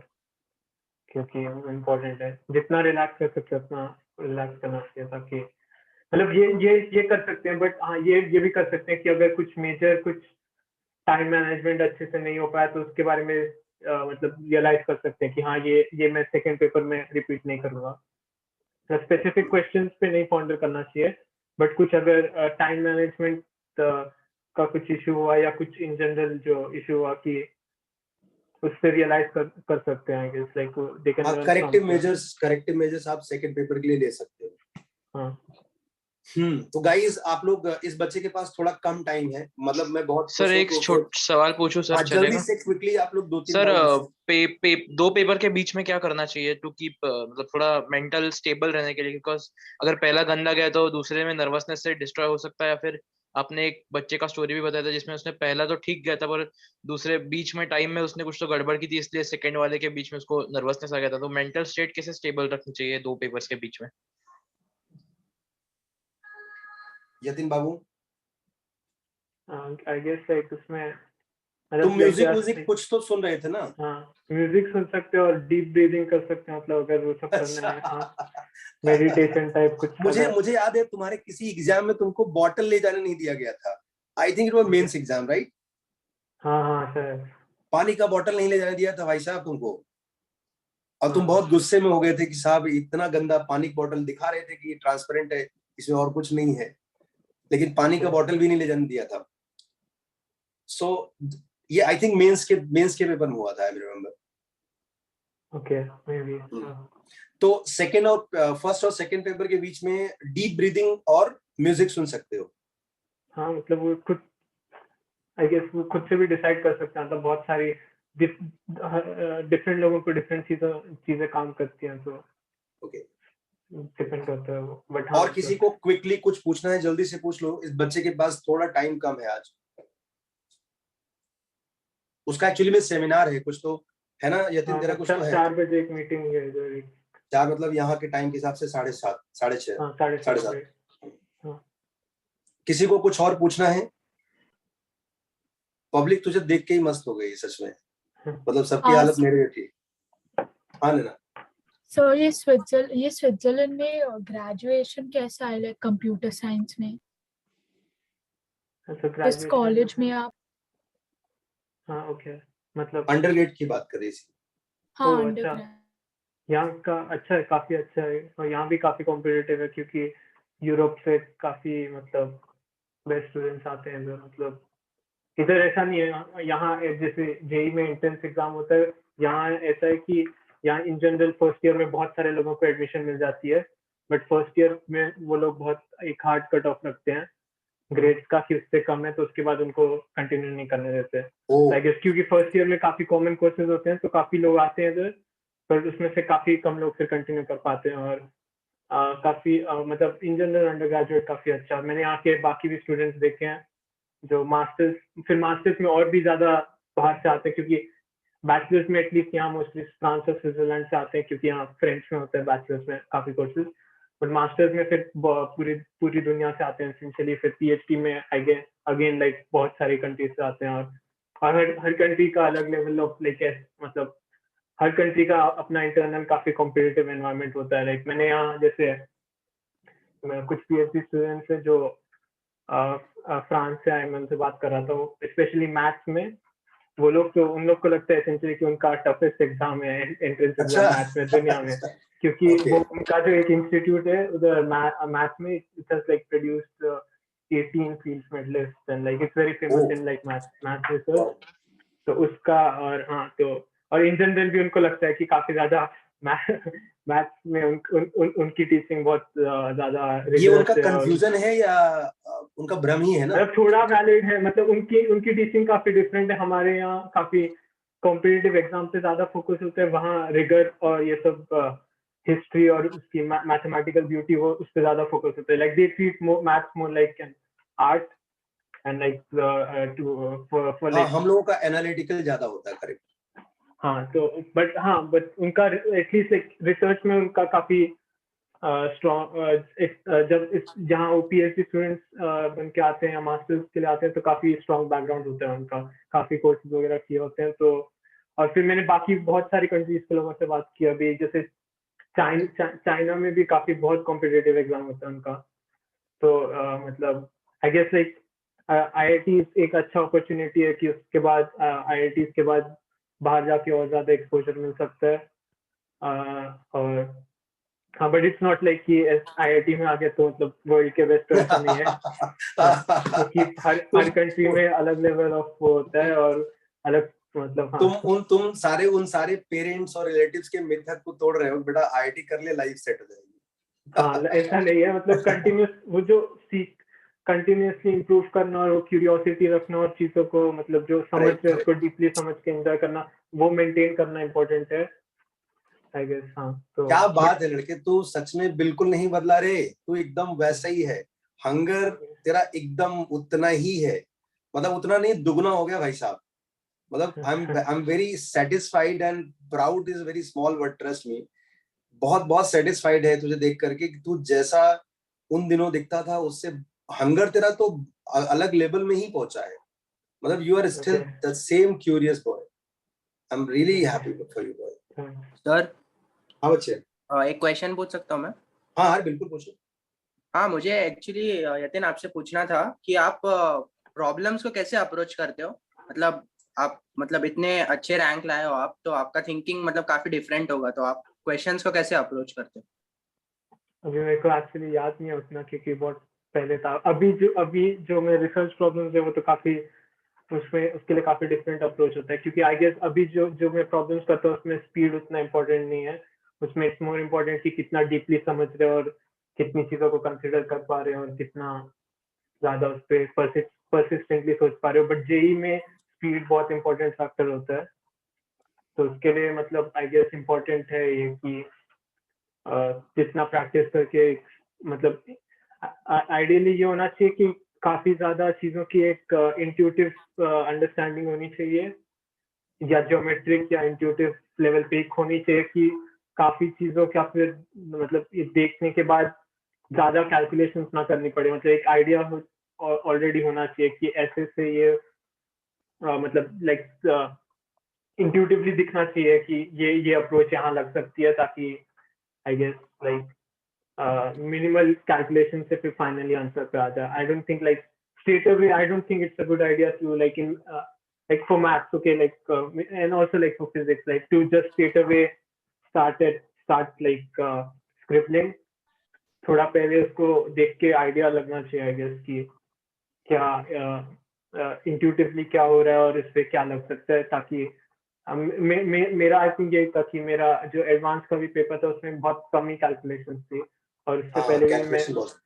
क्योंकि इम्पोर्टेंट है, जितना रिलैक्स कर सकते उतना रिलैक्स करना चाहिए, ताकि मतलब ये कर सकते हैं। बट हाँ, ये भी कर सकते हैं कि अगर कुछ मेजर कुछ टाइम मैनेजमेंट अच्छे से नहीं हो पाया तो उसके बारे में मतलब रियलाइज कर सकते हैं कि हाँ, ये मैं सेकंड पेपर में रिपीट नहीं करूंगा। स्पेसिफिक क्वेश्चंस पे नहीं पॉन्डर करना चाहिए, बट कुछ अगर टाइम मैनेजमेंट का कुछ इशू हुआ, या कुछ इन जनरल जो इशू हुआ कि उससे रियलाइज कर सकते हैं, I guess like they can हाँ, लर्न करेक्टिव मेजर्स आप सेकंड पेपर के लिए ले सकते हो। हाँ। तो गाइस आप लोग, इस बच्चे के पास थोड़ा कम टाइम है, मतलब मैं बहुत सर खुश हूँ एक तो छोटा सवाल पूछूं सर, हाँ जल्दी चलेगा? से क्विकली आप लोग 2-3 सर डाउट। दो पेपर के बीच में क्या करना चाहिए टू कीप मतलब थोड़ा मेंटल स्टेबल रहने के लिए? बिकॉज अगर पहला गंदा गया तो दूसरे में नर्वसनेस से डिस्ट्रॉय हो सकता है। या फिर आपने एक बच्चे का स्टोरी भी बताया था जिसमें उसने पहला तो ठीक गया था, पर दूसरे बीच में टाइम में उसने कुछ तो गड़बड़ की थी, इसलिए सेकंड वाले के बीच में उसको नर्वसनेस आ गया था। तो मेंटल स्टेट कैसे स्टेबल रखनी चाहिए दो पेपर्स के बीच में? यतिन बाबू, आई गेस लाइक उसमें तुम मतलब म्यूजिक म्यूजिक कुछ तो सुन रहे थे ना? हाँ, म्यूजिक सुन सकते हो और डीप ब्रीदिंग कर सकते हो, मतलब अगर वो सब करने में, हाँ, अच्छा। मेडिटेशन टाइप कुछ मुझे अगर। मुझे याद है तुम्हारे किसी एग्जाम में तुमको बॉटल ले जाने नहीं दिया गया था। I think it was mains exam, right? हाँ हाँ सर। पानी का बॉटल नहीं ले जाने दिया था भाई साहब तुमको, और तुम हाँ बहुत गुस्से में हो गए थे कि साहब इतना गंदा पानी का बॉटल, दिखा रहे थे कि ट्रांसपेरेंट है, इसमें और कुछ नहीं है, लेकिन पानी का बॉटल भी नहीं ले जाने दिया था। सो ये आई थिंक मेंस के पेपर में हुआ था, I remember. Okay, may be. तो सेकंड और फर्स्ट और सेकंड पेपर के बीच में डीप ब्रीदिंग और म्यूजिक सुन सकते हो। हाँ, मतलब वो खुद, आई गेस वो खुद से भी डिसाइड कर सकते हैं, मतलब बहुत सारी डिफरेंट लोगों को डिफरेंट चीजें काम करती हैं, तो ओके। डिपेंड करता है वो। बट हाँ और किसी को क्विकली कुछ पूछना है, जल्दी से पूछ लो, इस बच्चे के पास थोड़ा टाइम कम है आज। उसका एक्चुअली में सेमिनार है कुछ तो, है ना यतिन? हाँ, तेरा कुछ तो है। 4 बजे एक मीटिंग है इधर। 4 मतलब यहाँ के टाइम के हिसाब से 7:30 6:30 हाँ, 7:30 7:30। बजे। हाँ। किसी को कुछ और पूछना है? पब्लिक तुझे देख के ही मस्त हो गई सच में, मतलब सबकी हालत मेरे जैसी। हाँ ना। सर ये स्विट्जरलैंड में ग्रेजुएशन कैसा है, लाइक कंप्यूटर साइंस में तो इस कॉलेज में आप? हाँ, ओके, मतलब अंडरग्रेड की बात कर रही थी। हाँ, अच्छा, अंडरग्रेड। यहाँ का अच्छा है, काफी अच्छा है, और यहाँ भी काफी कॉम्पिटिटिव है, क्योंकि यूरोप से काफी मतलब बेस्ट स्टूडेंट्स आते हैं इधर। मतलब इधर ऐसा नहीं है, यहाँ जैसे जेई में एंट्रेंस एग्जाम होता है, यहाँ ऐसा है कि यहाँ इन जनरल फर्स्ट ईयर में बहुत सारे लोगों को एडमिशन मिल जाती है, बट फर्स्ट ईयर में वो लोग बहुत एक हार्ड कट ऑफ रखते हैं ग्रेड्स का कि उससे कम है तो उसके बाद उनको कंटिन्यू नहीं करने देते ओ आई गेस, क्योंकि फर्स्ट ईयर में काफी कॉमन कोर्सेज होते हैं तो काफी लोग आते हैं इधर, पर उसमें से काफी कम लोग फिर कंटिन्यू कर पाते हैं। और काफी मतलब इन जनरल अंडर ग्रेजुएट काफी अच्छा, मैंने यहाँ के बाकी भी स्टूडेंट्स देखे हैं जो मास्टर्स, फिर मास्टर्स में और भी ज्यादा बाहर से आते हैं, क्योंकि बैचलर्स में एटलीस्ट यहाँ मोस्टली फ्रांस और स्विट्जरलैंड से आते हैं क्योंकि यहाँ फ्रेंच में होता है बैचलर्स में काफी कोर्सेज, बट मास्टर्स में फिर पूरी दुनिया से आते हैं एसेंशियली। फिर पीएचडी में अगेन लाइक बहुत सारी कंट्रीज से आते हैं, और हर कंट्री का अलग लेवल ऑफ लाइक मतलब हर कंट्री का अपना इंटरनल काफी कॉम्पिटिटिव एनवायरनमेंट होता है। लाइक मैंने यहाँ जैसे कुछ पीएचडी स्टूडेंट्स हैं जो फ्रांस से आए, मैं उनसे बात कर रहा था, वो स्पेशली मैथ्स में वो लोग तो उन लोग को लगता है एसेंशियली कि उनका टफेस्ट एग्जाम है एंट्रेंस अच्छा एग्जाम मैथ्स में दुनिया में, क्योंकि Okay. वो उनका जो एक इंस्टीट्यूट है उधर मैथ्स में it has like produced 18 field medallist and like it's very famous in like math research. तो उसका और हाँ तो और इन जनरल भी उनको लगता है कि काफी ज्यादा मैथ्स में उनकी टीचिंग बहुत ज्यादा ये उनका rigorous है, और कंफ्यूजन है या उनका भ्रम ही है ना? मतलब थोड़ा वैलिड है, मतलब उनकी टीचिंग काफी डिफरेंट है। हमारे यहाँ काफी कॉम्पिटिटिव एग्जाम पे ज्यादा फोकस होता है, वहाँ रिगर और ये सब हिस्ट्री और उसकी मैथमेटिकल ब्यूटी वो उस पर ज्यादा फोकस होता है। Like they treat maths more like an art and like for हाँ, लाइक हम लोगों का एनालिटिकल ज्यादा होता है, करेक्ट। हाँ बट उनका एटलीस्ट रिसर्च में उनका काफी स्ट्रॉन्ग जब जहाँ वो पीएचडी स्टूडेंट्स बन के आते हैं, मास्टर्स के लिए आते हैं, तो काफी स्ट्रॉन्ग बैकग्राउंड होता है उनका, काफी कोर्सेज वगैरह किए होते हैं। तो और फिर मैंने बाकी बहुत सारी कंट्रीज के लोगों से बात की अभी, जैसे चाइना में भी काफी बहुत कॉम्पिटिटिव एग्जाम होता है उनका। तो मतलब आई गेस लाइक आईआईटी एक अच्छा अपॉर्चुनिटी है कि उसके बाद आईआईटी के बाद बाहर जाके और ज्यादा एक्सपोजर मिल सकता है। और हाँ बट इट्स नॉट लाइक कि आईआईटी में आगे तो मतलब वर्ल्ड के बेस्ट तो ऐसा नहीं है, क्योंकि हर कंट्री में अलग लेवल ऑफ वो होता है और अलग मतलब हाँ। तुम उन सारे पेरेंट्स और रिलेटिव्स के मिथक को तोड़ रहे हो बेटा, आईआईटी कर ले लाइफ सेट हो जाएगी। हाँ ऐसा नहीं है, मतलब कंटिन्यूस वो जो कंटिन्यूसली इम्प्रूव करना और वो क्यूरियोसिटी रखना और चीजों को मतलब जो समझ Correct, है उसको डीपली समझ के एंजॉय करना, वो मेंटेन करना इम्पोर्टेंट है आई गेस। हाँ तो क्या बात है लड़के, तू सच में बिल्कुल नहीं बदला रे, तू एकदम वैसा ही है। हंगर तेरा एकदम उतना ही है, मतलब उतना नहीं, दुगना हो गया भाई साहब। मतलब आई am very satisfied and proud is very small word, trust me. बहुत बहुत सेटिस्फाइड है तुझे देख करके कि तू जैसा उन दिनों दिखता था उससे हंगर तेरा तो अलग लेवल में ही पहुंचा है। मतलब you are still the same curious boy. I am really happy for you boy. Sir हाँ बच्चे, एक क्वेश्चन पूछ सकता हूँ मैं? हाँ बिल्कुल पूछो। हाँ मुझे एक्चुअली यतिन आपसे पूछना था कि आप प्रॉब्लम्स को कैसे अप्रोच करते हो, मतलब आप मतलब इतने अच्छे रैंक लाए हो आप, तो आपका थिंकिंग मतलब काफी डिफरेंट होगा, तो आप क्वेश्चंस को कैसे अप्रोच करते हो? अभी मेरे को एक्चुअली याद नहीं है उतना, क्योंकि बहुत पहले था। अभी जो मैं रिसर्च प्रॉब्लम्स है वो तो काफी उसमें उसके लिए काफी डिफरेंट अप्रोच होता है, क्योंकि आई गेस अभी जो मैं प्रॉब्लम्स करता हूँ उसमें स्पीड उतना इम्पोर्टेंट नहीं है, उसमें इट्स मोर इम्पोर्टेंट कि कितना डीपली समझ रहे हो और कितनी चीजों को कंसिडर कर पा रहे हो और कितना ज्यादा उस पर परसिस्टेंटली सोच पा रहे हो। बट जेई में स्पीड बहुत इंपॉर्टेंट फैक्टर होता है, तो उसके लिए मतलब आई गेस इम्पोर्टेंट है ये कि जितना प्रैक्टिस करके मतलब आइडियली ये होना चाहिए कि काफी ज्यादा चीजों की एक इंट्यूटिव अंडरस्टैंडिंग होनी चाहिए, या ज्योमेट्रिक या इंट्यूटिव लेवल पे एक होनी चाहिए कि काफी चीजों का फिर मतलब ये देखने के बाद ज्यादा कैलकुलेशंस ना करनी पड़े, मतलब एक आइडिया ऑलरेडी होना चाहिए कि ऐसे से ये मतलब लाइक इंट्यूटिवली दिखना चाहिए कि ये अप्रोच यहाँ लग सकती है, ताकि I guess like minimal calculation से फिर फाइनली आंसर पे आ जाए। I don't think like straight away I don't think it's a good idea to like in like for maths, okay, like and also like for physics, like to just straight away start like scribbling. थोड़ा पहले उसको देख के idea लगना चाहिए I guess कि क्या intuitively क्या हो रहा है और इस पे क्या लग सकता है, ताकि मेरा आई थिंक यही था कि मेरा जो एडवांस का भी पेपर था उसमें बहुत कम ही कैलकुलेशन थी, और उससे पहले भी मैं कैलकुलेशन बहुत।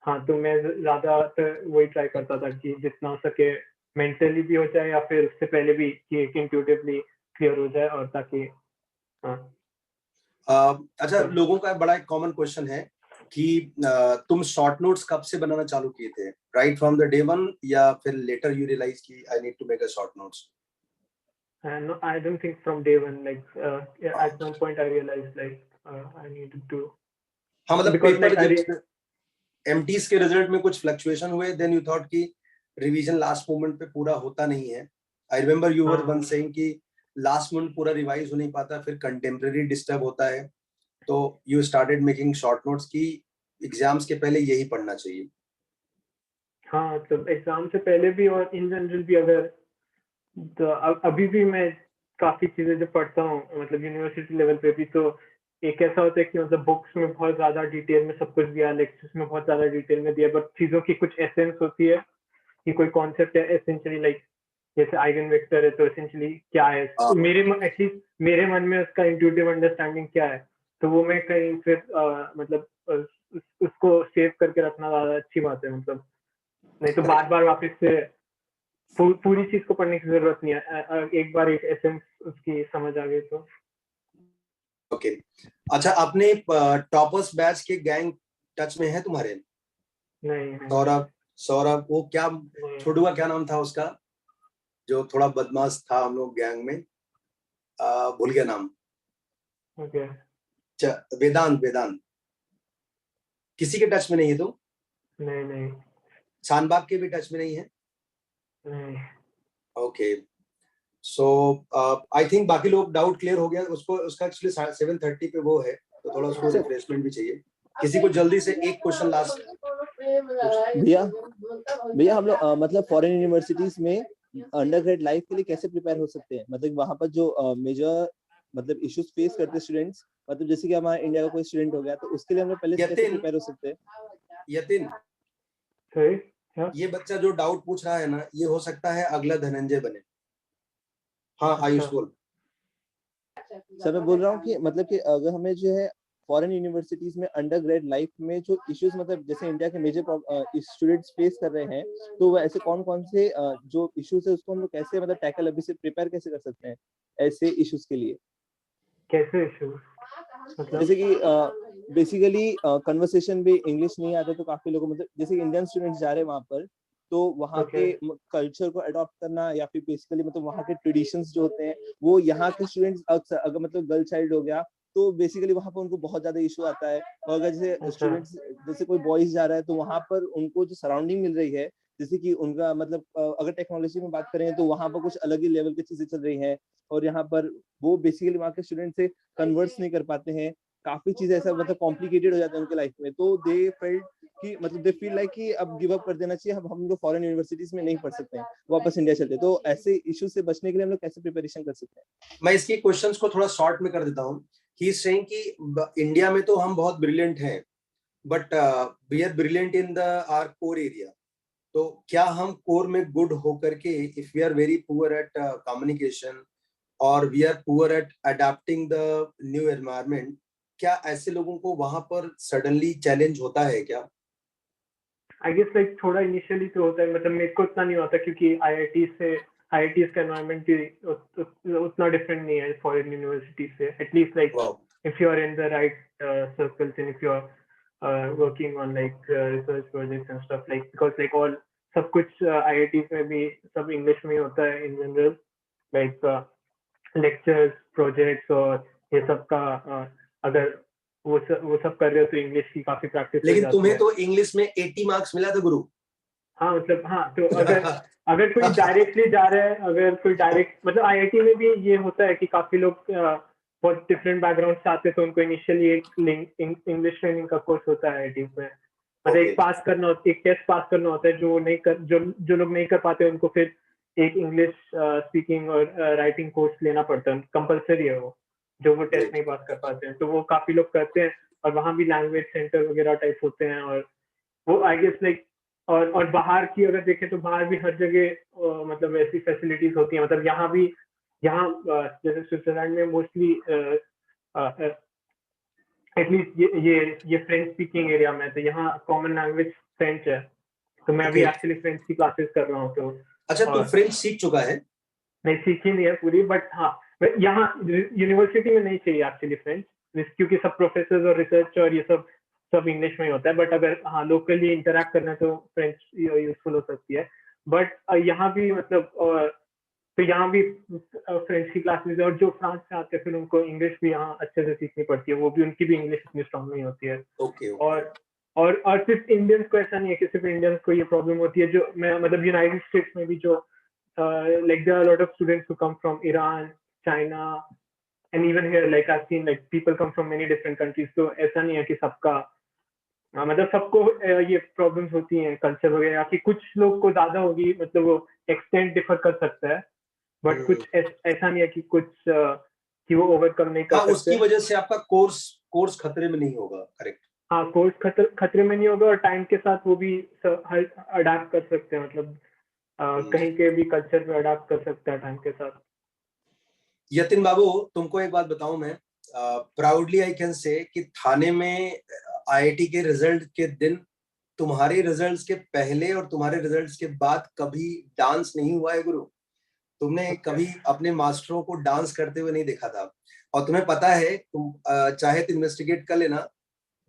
हाँ, तो मैं ज्यादा वही ट्राई करता था कि जितना हो सके मेंटली भी हो जाए या फिर उससे पहले भी कि इंट्यूटिवली क्लियर हो जाए, और ताकि हाँ अच्छा, तो लोगों का बड़ा एक कॉमन क्वेश्चन है कि तुम शॉर्ट नोट्स कब से बनाना चालू किए थे, right from the day one, या फिर लेटर यू रियलाइज कि I need to make a short notes? no, I don't think from day one, like yeah, at some point I realized like I needed to, हाँ, मतलब because paper like I जब एमटीज के result में कुछ fluctuation हुए, then you thought कि revision last moment पे पूरा होता नहीं है। I remember you were one saying कि लास्ट मोमेंट पूरा रिवाइज हो नहीं पाता, फिर कंटेम्परेरी डिस्टर्ब होता है, तो you started making short notes की एग्जाम्स के पहले यही पढ़ना चाहिए। हाँ, तो एग्जाम से पहले भी और इन जनरल भी, अगर तो अभी भी मैं काफी चीजें जो पढ़ता हूँ मतलब यूनिवर्सिटी लेवल पे भी, तो एक ऐसा होता है कि मतलब बुक्स में बहुत ज्यादा डिटेल में सब कुछ दिया, लेक्चर्स में बहुत ज्यादा डिटेल में दिया, बट चीजों की कुछ एसेंस होती है कि कोई कॉन्सेप्ट है एसेंशियली, लाइक जैसे आइगन वेक्टर है तो एसेंशियली क्या है, तो मेरे एटलीस्ट मेरे मन में उसका इंट्यूटिव अंडरस्टैंडिंग क्या है, तो वो मैं कहीं फिर मतलब उसको सेव करके रखना ज्यादा अच्छी बात है, मतलब नहीं तो बार बार वापस से पूरी चीज को पढ़ने की जरूरत नहीं है, एक बार एक एसेंस उसकी समझ आ गई तो। ओके अच्छा, अपने टॉपर्स बैच के गैंग टच में है तुम्हारे? नहीं सौरभ, सौरभ वो क्या, नहीं, छोटू का क्या नाम था उसका, जो थोड़ा बदमाश था हम लोग गैंग में, भूल गया नाम। ओके, वेदांत, वेदांत किसी के टच में नहीं है तो? नहीं नहीं शानबाग के भी टच में नहीं है? नहीं। ओके, सो आई थिंक बाकी लोग डाउट क्लियर हो गया उसको। उसका एक्चुअली 7:30 पे वो है, तो थोड़ा उसको रिफ्रेशमेंट भी चाहिए। किसी को जल्दी से एक क्वेश्चन लास्ट? भैया भैया हम लोग मतलब फॉरेन यूनिवर्सिटीज में अंडरग्रेड लाइफ के लिए कैसे प्रिपेयर हो सकते हैं? मतलब वहाँ पर जो मेजर मतलब इश्यूज फेस करते स्टूडेंट्स, मतलब जैसे कि हमारा इंडिया का कोई स्टूडेंट हो गया, तो उसके लिए हम लोग पहले से कैसे प्रिपेयर हो सकते हैं? यतिन, सही क्या? ये बच्चा जो डाउट पूछ रहा है ना, ये हो सकता है अगला धनंजय बने। हाँ आयुष बोल। सर मैं बोल रहा हूँ कि मतलब कि अगर हमें जो है फॉरेन यूनिवर्सिटीज में अंडरग्रेड लाइफ में जो इश्यूज मतलब जैसे इंडिया के मेजर स्टूडेंट्स फेस कर रहे हैं, तो वो ऐसे कौन कौन से जो इश्यूज है उसको हम लोग कैसे मतलब टैकल अभी से प्रिपेयर कैसे कर सकते हैं ऐसे इश्यूज के लिए? कैसे इशू मतलब? जैसे कि बेसिकली कन्वर्सेशन भी इंग्लिश नहीं आता, तो काफी लोगों मतलब जैसे इंडियन स्टूडेंट्स जा रहे हैं वहां पर, तो वहाँ के कल्चर को अडॉप्ट करना या फिर बेसिकली मतलब वहाँ के ट्रेडिशंस जो होते हैं वो यहाँ के स्टूडेंट्स अक्सर अगर मतलब गर्ल चाइल्ड हो गया तो बेसिकली वहाँ पर उनको बहुत ज्यादा इशू आता है। और अगर जैसे स्टूडेंट्स जैसे कोई बॉयज जा रहा है तो वहाँ पर उनको जो सराउंडिंग मिल रही है, जैसे कि उनका मतलब अगर टेक्नोलॉजी में बात करें तो वहाँ पर कुछ अलग ही लेवल की चीजें चल रही हैं, और यहाँ पर वो बेसिकली वहाँ के स्टूडेंट से कन्वर्स नहीं कर पाते हैं, काफी चीजें ऐसा मतलब कॉम्प्लिकेटेड हो जाता है उनके लाइफ में, तो दे फेल्ट कि मतलब दे फील लाइक कि अब गिव अप कर देना चाहिए, हम लोग फॉरेन यूनिवर्सिटीज में नहीं पढ़ सकते हैं, वापस इंडिया चलते हैं। तो ऐसे इश्यू से बचने के लिए हम लोग कैसे प्रिपरेशन कर सकते हैं? मैं इसके क्वेश्चंस को थोड़ा शॉर्ट में कर देता हूँ। ही इज सेइंग कि इंडिया में तो हम बहुत ब्रिलियंट हैं, but we are brilliant in the our core area. तो क्या हम कोर में गुड होकर के, if we are very poor at communication और we are poor at adapting the new environment, क्या ऐसे लोगों को वहां पर सडनली चैलेंज होता है क्या? आई गेस लाइक थोड़ा इनिशियली तो होता है, मतलब मेरे को उतना नहीं होता क्योंकि आईआईटी का एनवायरनमेंट भी उतना डिफरेंट नहीं है फॉरेन यूनिवर्सिटी से, at least like if you are in the right circles and if you are working on like research projects and stuff, like because like all सब कुछ IITs में भी सब इंग्लिश में ही होता है in general, like lectures, projects और ये सब का अगर वो सब कर रहे हो तो इंग्लिश की काफी प्रैक्टिस हो जाती है। लेकिन तुम्हें तो इंग्लिश में 80 मार्क्स मिला था गुरु। हाँ मतलब हाँ, तो अगर कोई डायरेक्टली जा रहा है, अगर कोई डायरेक्ट मतलब आईआईटी में भी ये होता है कि काफी लोग बहुत डिफरेंट बैकग्राउंड से आते हैं, तो उनको इनिशियली एक इंग्लिश ट्रेनिंग का कोर्स होता है आईआईटी में, मतलब एक टेस्ट पास करना होता है, जो लोग नहीं कर पाते उनको फिर एक इंग्लिश स्पीकिंग और राइटिंग कोर्स लेना पड़ता है, कंपलसरी है वो, जो वो टेस्ट नहीं पास कर पाते हैं, तो वो काफी लोग करते हैं, और वहाँ भी लैंग्वेज सेंटर वगैरह टाइप होते हैं, और वो आई गेस लाइक और बाहर की अगर देखें तो बाहर भी हर जगह मतलब ऐसी फैसिलिटीज होती हैं, मतलब यहाँ जैसे स्विट्जरलैंड में मोस्टली एटलीस्ट ये फ्रेंच स्पीकिंग एरिया में, तो यहाँ कॉमन लैंग्वेज फ्रेंच है, तो मैं भी Okay. एक्चुअली फ्रेंच की क्लासेस कर रहा हूँ। तो अच्छा, तू फ्रेंच सीख चुका है? नहीं, सीखी नहीं है पूरी, बट हाँ यहाँ यूनिवर्सिटी में नहीं चाहिए एक्चुअली फ्रेंच, क्योंकि सब प्रोफेसर और रिसर्च और ये सब इंग्लिश में ही होता है। बट अगर हाँ लोकली इंटरेक्ट करना है तो फ्रेंच यूजफुल हो सकती है। बट यहाँ भी मतलब तो यहाँ भी फ्रेंच की क्लासेस है, और जो फ्रांस से आते हैं फिर उनको इंग्लिश भी यहाँ अच्छे से सीखनी पड़ती है, वो भी उनकी भी इंग्लिश इतनी स्ट्रांग नहीं होती है। ओके। और सिर्फ इंडियंस को ऐसा नहीं है कि सिर्फ इंडियंस को ये प्रॉब्लम होती है। जो मैं मतलब यूनाइटेड स्टेट्स में भी जो like there are a lot of students who come from Iran, China, and even here like I've seen like people come from many different countries. तो ऐसा नहीं है कि सबका मतलब सबको ये प्रॉब्लम्स होती हैं कल्चर वगैरह की। कुछ लोग को ज्यादा होगी, मतलब वो एक्सटेंट डिफर कर सकता है, बट कुछ ऐसा नहीं है कि कुछ कि वो ओवरकम नहीं कर हाँ, सकते। उसकी वजह से आपका कोर्स खतरे में नहीं होगा। करेक्ट। हाँ, कोर्स खतरे में नहीं होगा, और टाइम के साथ वो भी अडाप्ट कर सकते हैं, मतलब कहीं के भी कल्चर में अडाप्ट कर सकता है टाइम के साथ। यतिन बाबू, तुमको एक बात बताऊं मैं, प्राउडली आई कैन से कि थाने में आईआईटी के रिजल्ट के दिन तुम्हारे रिजल्ट्स के पहले और तुम्हारे रिजल्ट्स के बाद कभी डांस नहीं हुआ है गुरु। तुमने कभी अपने मास्टरों को डांस करते हुए नहीं देखा था। और तुम्हें पता है, तुम चाहे तो इन्वेस्टिगेट कर लेना,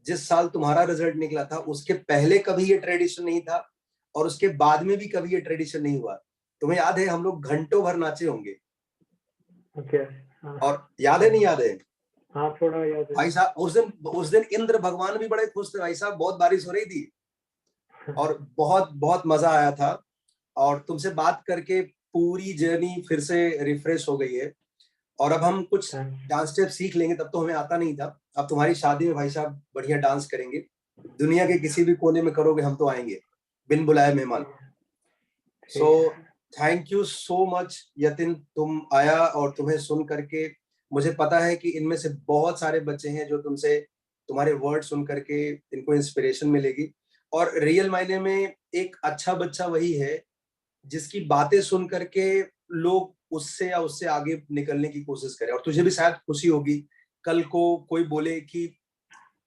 जिस साल तुम्हारा रिजल्ट निकला था उसके पहले कभी ये ट्रेडिशन नहीं था, और उसके बाद में भी कभी ये ट्रेडिशन नहीं हुआ। तुम्हें याद है, हम लोग घंटों भर नाचे होंगे। और याद है, नहीं याद है? हाँ, थोड़ा याद है भाई साहब, उस दिन इंद्र भगवान भी बड़े खुश थे भाई साहब, बहुत बारिश हो रही थी और बहुत बहुत मजा आया था। और तुमसे बात करके पूरी जर्नी फिर से रिफ्रेश हो गई है। और अब हम कुछ डांस स्टेप सीख लेंगे, तब तो हमें आता नहीं था। अब तुम्हारी शादी में भाई साहब बढ़िया डांस करेंगे, दुनिया के किसी भी कोने में करोगे, हम तो आएंगे बिन बुलाए मेहमान। So thank you so much Yatin, तुम आया, और तुम्हें सुन करके मुझे पता है कि इनमें से बहुत सारे बच्चे हैं जो तुमसे तुम्हारे वर्ड सुन करके इनको इंस्पिरेशन मिलेगी। और रियल मायने में एक अच्छा बच्चा वही है जिसकी बातें सुन करके लोग उससे या उससे आगे निकलने की कोशिश करें। और तुझे भी शायद खुशी होगी कल को कोई बोले कि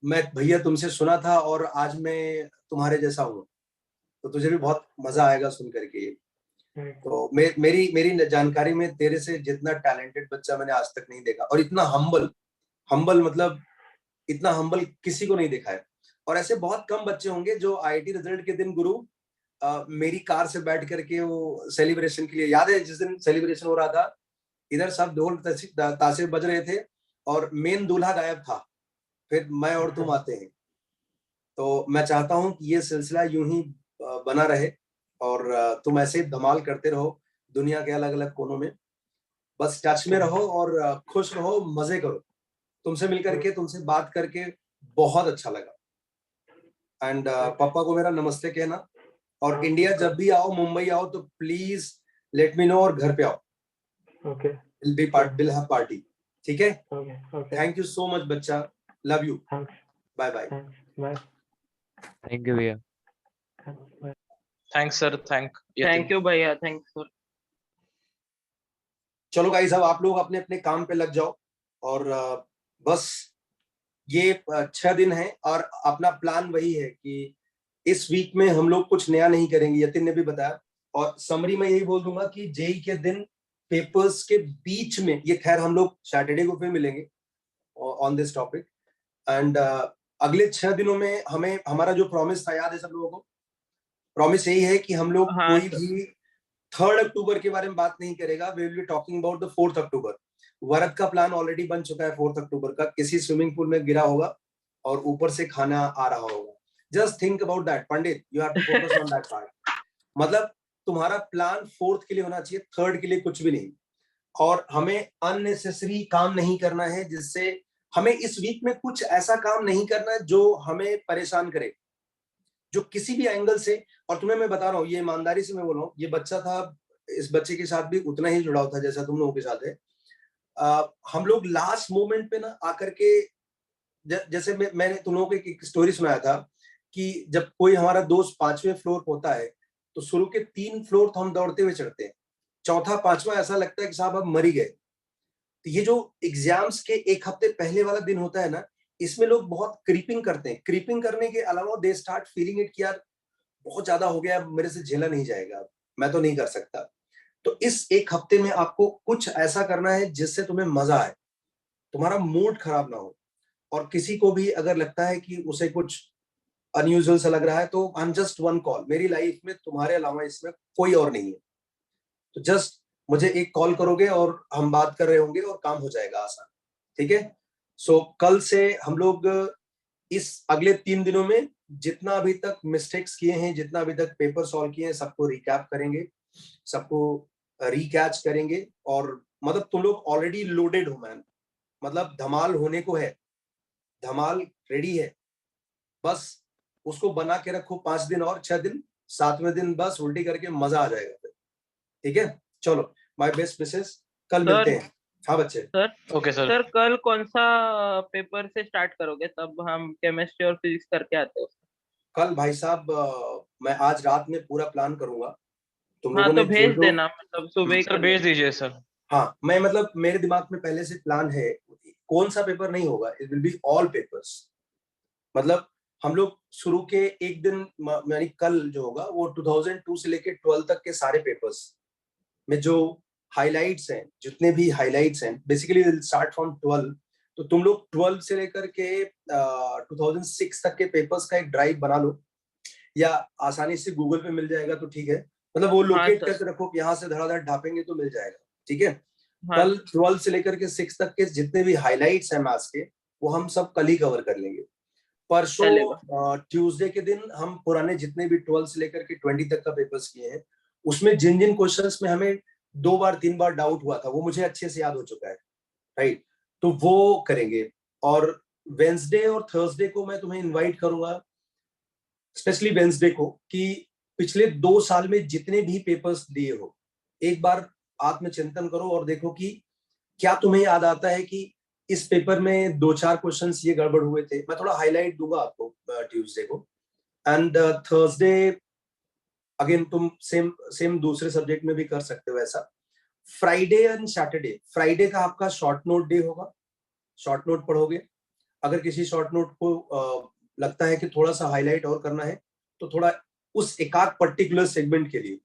मैं भैया तुमसे सुना था और आज मैं तुम्हारे जैसा हूँ, तो तुझे भी बहुत मजा आएगा सुन करके ये। तो मेरी जानकारी में तेरे से जितना टैलेंटेड बच्चा मैंने आज तक नहीं देखा, और इतना हम्बल मतलब इतना हम्बल किसी को नहीं देखा है। और ऐसे बहुत कम बच्चे होंगे जो आईआईटी रिजल्ट के दिन गुरु मेरी कार से बैठ करके वो सेलिब्रेशन के लिए, याद है जिस दिन सेलिब्रेशन हो रहा था, इधर सब ढोल ताशे बज रहे थे और मेन दूल्हा गायब था, फिर मैं और तुम आते हैं। तो मैं चाहता हूं कि ये सिलसिला यूं ही बना रहे, और तुम ऐसे धमाल करते रहो दुनिया के अलग अलग कोनों में। बस टच में रहो और खुश रहो, मजे करो। तुमसे मिलकर के, तुमसे बात करके बहुत अच्छा लगा। एंड पापा को मेरा नमस्ते कहना, और इंडिया जब भी आओ, मुंबई आओ, तो प्लीज लेट मी नो, और घर पे आओ। Okay, will have party. ठीक है? Okay, thank you so much बच्चा, love you, bye bye. Bye. Thank you भैया। थैंक्स सर, थैंक यू भैया, थैंक्स सर। चलो गाइस, अब आप लोग अपने अपने काम पे लग जाओ, और बस ये 6 दिन है, और अपना प्लान वही है कि इस वीक में हम लोग कुछ नया नहीं करेंगे, यतिन ने भी बताया। और समरी में यही बोल दूंगा कि जेई के दिन पेपर्स के बीच में, ये खैर हम लोग सैटरडे को फिर मिलेंगे ऑन दिस टॉपिक। एंड अगले 6 दिनों में हमें हमारा जो प्रॉमिस था, याद है सब लोगों को? प्रॉमिस यही है कि हम लोग कोई भी 3 अक्टूबर के बारे में बात नहीं करेगा। We will be talking about the 4 October. Varad का प्लान ऑलरेडी बन चुका है 4 अक्टूबर का, किसी स्विमिंग पूल में गिरा होगा और ऊपर से खाना आ रहा होगा। Just think about that Pandit, you have to focus on that part. मतलब तुम्हारा प्लान 4th के लिए होना चाहिए, 3rd के लिए कुछ भी नहीं। और हमें अननेसेसरी काम नहीं करना है, जिससे हमें इस वीक में कुछ ऐसा काम नहीं करना है जो हमें परेशान करे, जो किसी भी एंगल से। और तुम्हें मैं बता रहा हूँ, ये ईमानदारी से मैं बोल रहा हूँ, ये बच्चा था, इस बच्चे के साथ भी उतना ही जुड़ाव था जैसा तुम लोगों के साथ है। हम लोग लास्ट मोमेंट पे ना आकर के, जैसे मैंने तुम लोगों को एक स्टोरी सुनाया था कि जब कोई हमारा दोस्त 5वें फ्लोर पे होता है, तो शुरू के 3 फ्लोर तो हम दौड़ते हुए चढ़ते हैं, 4था 5वां ऐसा लगता है कि साहब अब मर ही गए। तो ये जो एग्जाम्स के 1 हफ्ते पहले वाला दिन होता है ना, इसमें लोग बहुत क्रीपिंग करते हैं। क्रीपिंग करने के अलावा दे स्टार्ट फीलिंग इट कि यार बहुत ज्यादा हो गया, मेरे से झेला नहीं जाएगा, मैं तो नहीं कर सकता। तो इस एक हफ्ते में आपको कुछ ऐसा करना है जिससे तुम्हें मजा आए, तुम्हारा मूड खराब ना हो। और किसी को भी अगर लगता है कि उसे कुछ अनयूजुअल सा लग रहा है, तो I am just one call. मेरी लाइफ में तुम्हारे अलावा इसमें कोई और नहीं है, तो जस्ट मुझे एक कॉल करोगे और हम बात कर रहे होंगे और काम हो जाएगा आसान। ठीक है? सो कल से हम लोग इस अगले 3 दिनों में जितना अभी तक मिस्टेक्स किए हैं, जितना अभी तक पेपर सॉल्व किए हैं, सबको रिकैप करेंगे, सबको रिकैच करेंगे। और मतलब तुम लोग ऑलरेडी लोडेड हो मैन, मतलब धमाल होने को है, धमाल रेडी है। बस उसको बना के रखो 5 दिन और 6 दिन, 7वें दिन बस उल्टी करके मजा आ जाएगा फिर। ठीक है? चलो, माय बेस्ट विशेस, कल मिलते हैं। हाँ बच्चे। Sir okay sir. सर कल कौन सा पेपर से स्टार्ट करोगे? तब हम केमिस्ट्री और फिजिक्स करके आते हैं। कल भाई साहब मैं आज रात में पूरा प्लान करूंगा। तुम हाँ लोगों तो ने भेज जो देना, मतलब सुबह ही सर कर भेज लेंगे। दीजिए सर। हाँ, मैं मतलब मेरे दिमाग में पहले से प्लान है, कौन सा पेपर नहीं होगा, it will be all papers. मतलब हम लोग शुरू के एक दिन यानी कल जो होगा वो 2002 से लेके 12 तक के सारे पेपर्स में जो हाइलाइट्स हैं, जितने भी हाइलाइट्स हैं, बेसिकली विल स्टार्ट फ्रॉम 12। तो तुम लोग 12 से लेकर के 2006 तक के पेपर्स का एक ड्राइव बना लो, या आसानी से गूगल पे मिल जाएगा तो ठीक है। मतलब वो हाँ लोकेट सर। करके रखो कि यहाँ से धड़ाधड़ ढापेंगे तो मिल जाएगा। ठीक है? हाँ कल 12 से लेकर के 6 तक के जितने भी हाइलाइट्स हैं मैथ्स के, वो हम सब कल ही कवर कर लेंगे। चलेगा। परसों ट्यूसडे के दिन हम पुराने जितने भी 12 से लेकर के 20 तक का पेपर्स किए हैं, उसमें जिन जिन क्वेश्चंस में हमें 2 बार 3 बार डाउट हुआ था, वो मुझे अच्छे से याद हो चुका है। राइट? तो वो करेंगे। और वेंसडे और थर्सडे को मैं तुम्हें इनवाइट करूंगा, स्पेशली वेंसडे को, कि पिछले 2 साल में जितने भी पेपर्स दिए हो, एक बार आत्मचिंतन करो और देखो कि क्या तुम्हें याद आता है कि इस पेपर में 2-4 क्वेश्चंस ये गड़बड़ हुए थे। मैं थोड़ा हाईलाइट दूंगा आपको ट्यूसडे को। एंड थर्सडे अगेन तुम सेम सेम दूसरे सब्जेक्ट में भी कर सकते हो ऐसा। फ्राइडे एंड सैटरडे, फ्राइडे का आपका शॉर्ट नोट डे होगा, शॉर्ट नोट पढ़ोगे। अगर किसी शॉर्ट नोट को लगता है कि थोड़ा सा हाईलाइट और करना है, तो थोड़ा उस एकाध पर्टिकुलर सेगमेंट के लिए,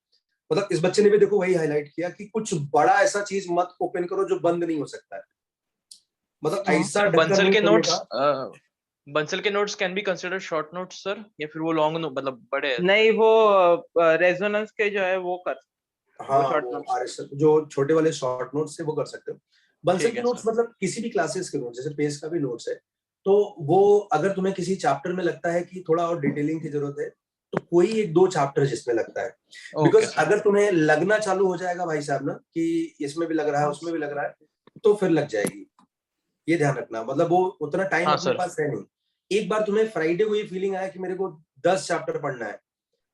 मतलब इस बच्चे ने भी देखो वही हाईलाइट किया कि कुछ बड़ा ऐसा चीज मत ओपन करो जो बंद नहीं हो सकता है, मतलब ऐसा सर ढक्कन बंसल नहीं के खोलने नोट्स का। बंसल के notes can be considered short notes sir, या फिर वो लॉन्ग मतलब बड़े हैं? नहीं, वो रेजोनेंस के जो है वो कर, वो हाँ, शॉर्ट वो नोट्स। RSS जो छोटे वाले शॉर्ट नोट्स से वो कर सकते हो। बंसल ठीक के है नोट्स सर। मतलब किसी भी क्लासेस के नोट्स, जैसे पेज का भी नोट्स है, तो वो अगर तुम्हें किसी चैप्टर में लगता है कि थोड़ा और डिटेलिंग की जरूरत है, तो कोई 1-2 चैप्टर जिसमें लगता है। Okay because sir. अगर तुम्हें लगना चालू हो जाएगा भाई साहब ना कि इसमें भी लग रहा है, उसमें भी लग रहा है, तो फिर लग जाएगी। ये ध्यान रखना, मतलब वो उतना टाइम हाँ अपने सर। पास है नहीं। एक बार तुम्हें फ्राइडे को ये फीलिंग आया कि मेरे को 10 चैप्टर पढ़ना है,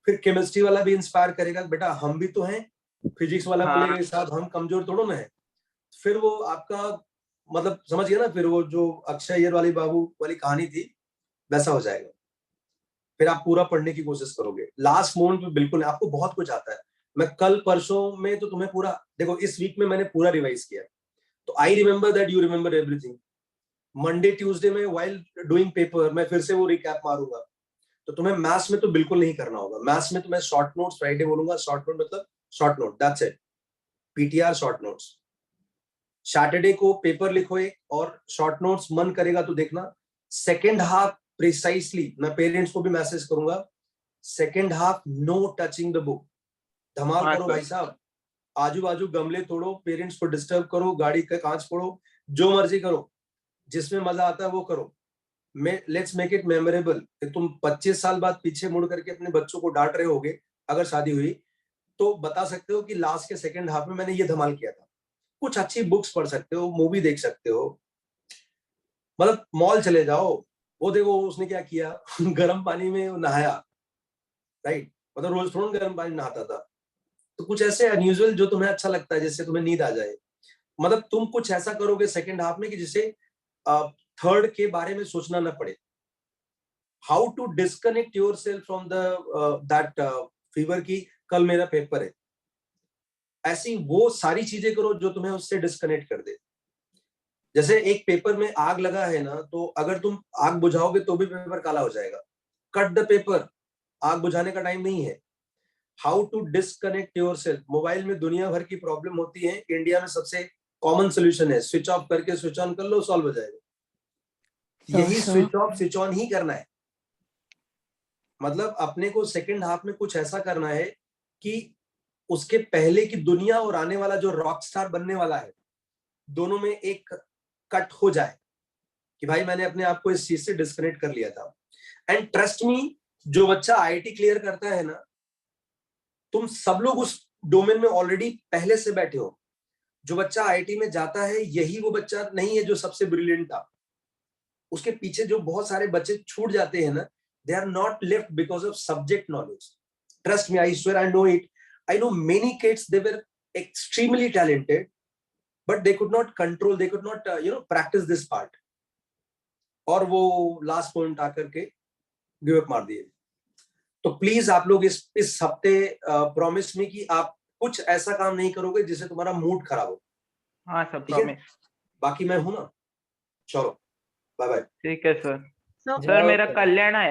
फिर केमिस्ट्री वाला भी इंस्पायर करेगा, बेटा हम भी तो हैं। फिजिक्स वाला हाँ बोलेगा साहब हम कमजोर थोड़ो ना है। फिर वो आपका मतलब समझ गया ना, फिर वो जो अक्षय अय्यर वाली बाबू वाली कहानी थी, वैसा हो जाएगा। फिर आप पूरा पढ़ने की कोशिश करोगे। लास्ट मोमेंट में बिल्कुल नहीं, आपको बहुत कुछ आता है। मैं कल परसों में तो तुम्हें पूरा, देखो इस वीक में मैंने पूरा रिवाइज किया, तो आई remember that you remember everything. Monday Tuesday में व्हाइल डूइंग पेपर मैं फिर से वो रिकैप मारूंगा। तो तुम्हें मैथ्स में तो बिल्कुल नहीं करना होगा। मैथ्स में तो मैं शॉर्ट नोट्स फ्राइडे बोलूंगा, शॉर्ट नोट मतलब short note, that's it, PTR short notes. Saturday को पेपर लिखो एक, और शॉर्ट नोट्स मन करेगा तो देखना। सेकेंड हाफ प्रिसाइसली मैं पेरेंट्स को भी मैसेज करूंगा, second half no touching the book. धमाल हाँ करो सर। भाई साहब, आजू बाजू गमले तोड़ो, पेरेंट्स को डिस्टर्ब करो, गाड़ी का कांच फोड़ो, जो मर्जी करो, जिसमें मजा आता है वो करो। Let's make it memorable. तुम 25 साल बाद पीछे मुड़ करके अपने बच्चों को डांट रहे होगे, अगर शादी हुई, तो बता सकते हो कि लास्ट के सेकंड हाफ में मैंने ये धमाल किया था। कुछ अच्छी बुक्स पढ़ सकते हो, मूवी देख सकते हो, मतलब मॉल चले जाओ। वो देखो उसने क्या किया गर्म पानी में नहाया, राइट? मतलब रोज थोड़ा गर्म पानी नहाता था। तो कुछ ऐसे अनयूजुअल जो तुम्हें अच्छा लगता है, जिससे तुम्हें नींद आ जाए, मतलब तुम कुछ ऐसा करोगे सेकंड हाफ में कि जिसे थर्ड के बारे में सोचना ना पड़े। How to disconnect your self from the that fever की कल मेरा पेपर है, ऐसी वो सारी चीजें करो जो तुम्हें उससे डिस्कनेक्ट कर दे। जैसे एक पेपर में आग लगा है ना, तो अगर तुम आग बुझाओगे तो भी पेपर काला हो जाएगा. Cut the paper. आग बुझाने का टाइम नहीं है. How to disconnect yourself. Mobile में दुनिया भर की प्रॉब्लम होती है, इंडिया में सबसे कॉमन सोल्यूशन है स्विच ऑफ करके स्विच ऑन कर लो, सॉल्व हो जाएगा. यही स्विच ऑफ स्विच ऑन ही करना है. मतलब अपने को सेकंड हाफ में कुछ ऐसा करना है कि उसके पहले की दुनिया और आने वाला जो रॉक स्टार बनने वाला है, दोनों में एक कट हो जाए कि भाई मैंने अपने आप को इस चीज से डिस्कनेक्ट कर लिया था. एंड ट्रस्ट मी, जो बच्चा आईआईटी क्लियर करता है ना, तुम सब लोग उस डोमेन में ऑलरेडी पहले से बैठे हो. जो बच्चा आईआईटी में जाता है, यही वो बच्चा नहीं है जो सबसे ब्रिलियंट था. उसके पीछे जो बहुत सारे बच्चे छूट जाते हैं ना, they are not left because of subject knowledge. Trust me, I swear, I know it. I know many kids, they were extremely talented, but they could not control, they could not practice this part. और वो last point आकर के give up मार दिए. तो please आप लोग इस हफ्ते प्रॉमिस में कि आप कुछ ऐसा काम नहीं करोगे जिससे तुम्हारा मूड खराब हो. हाँ सर, ठीक है? प्रॉमिस. बाकी मैं हूं ना. चलो, बाय बाय. ठीक है सर. So, सर मेरा कल्याण आया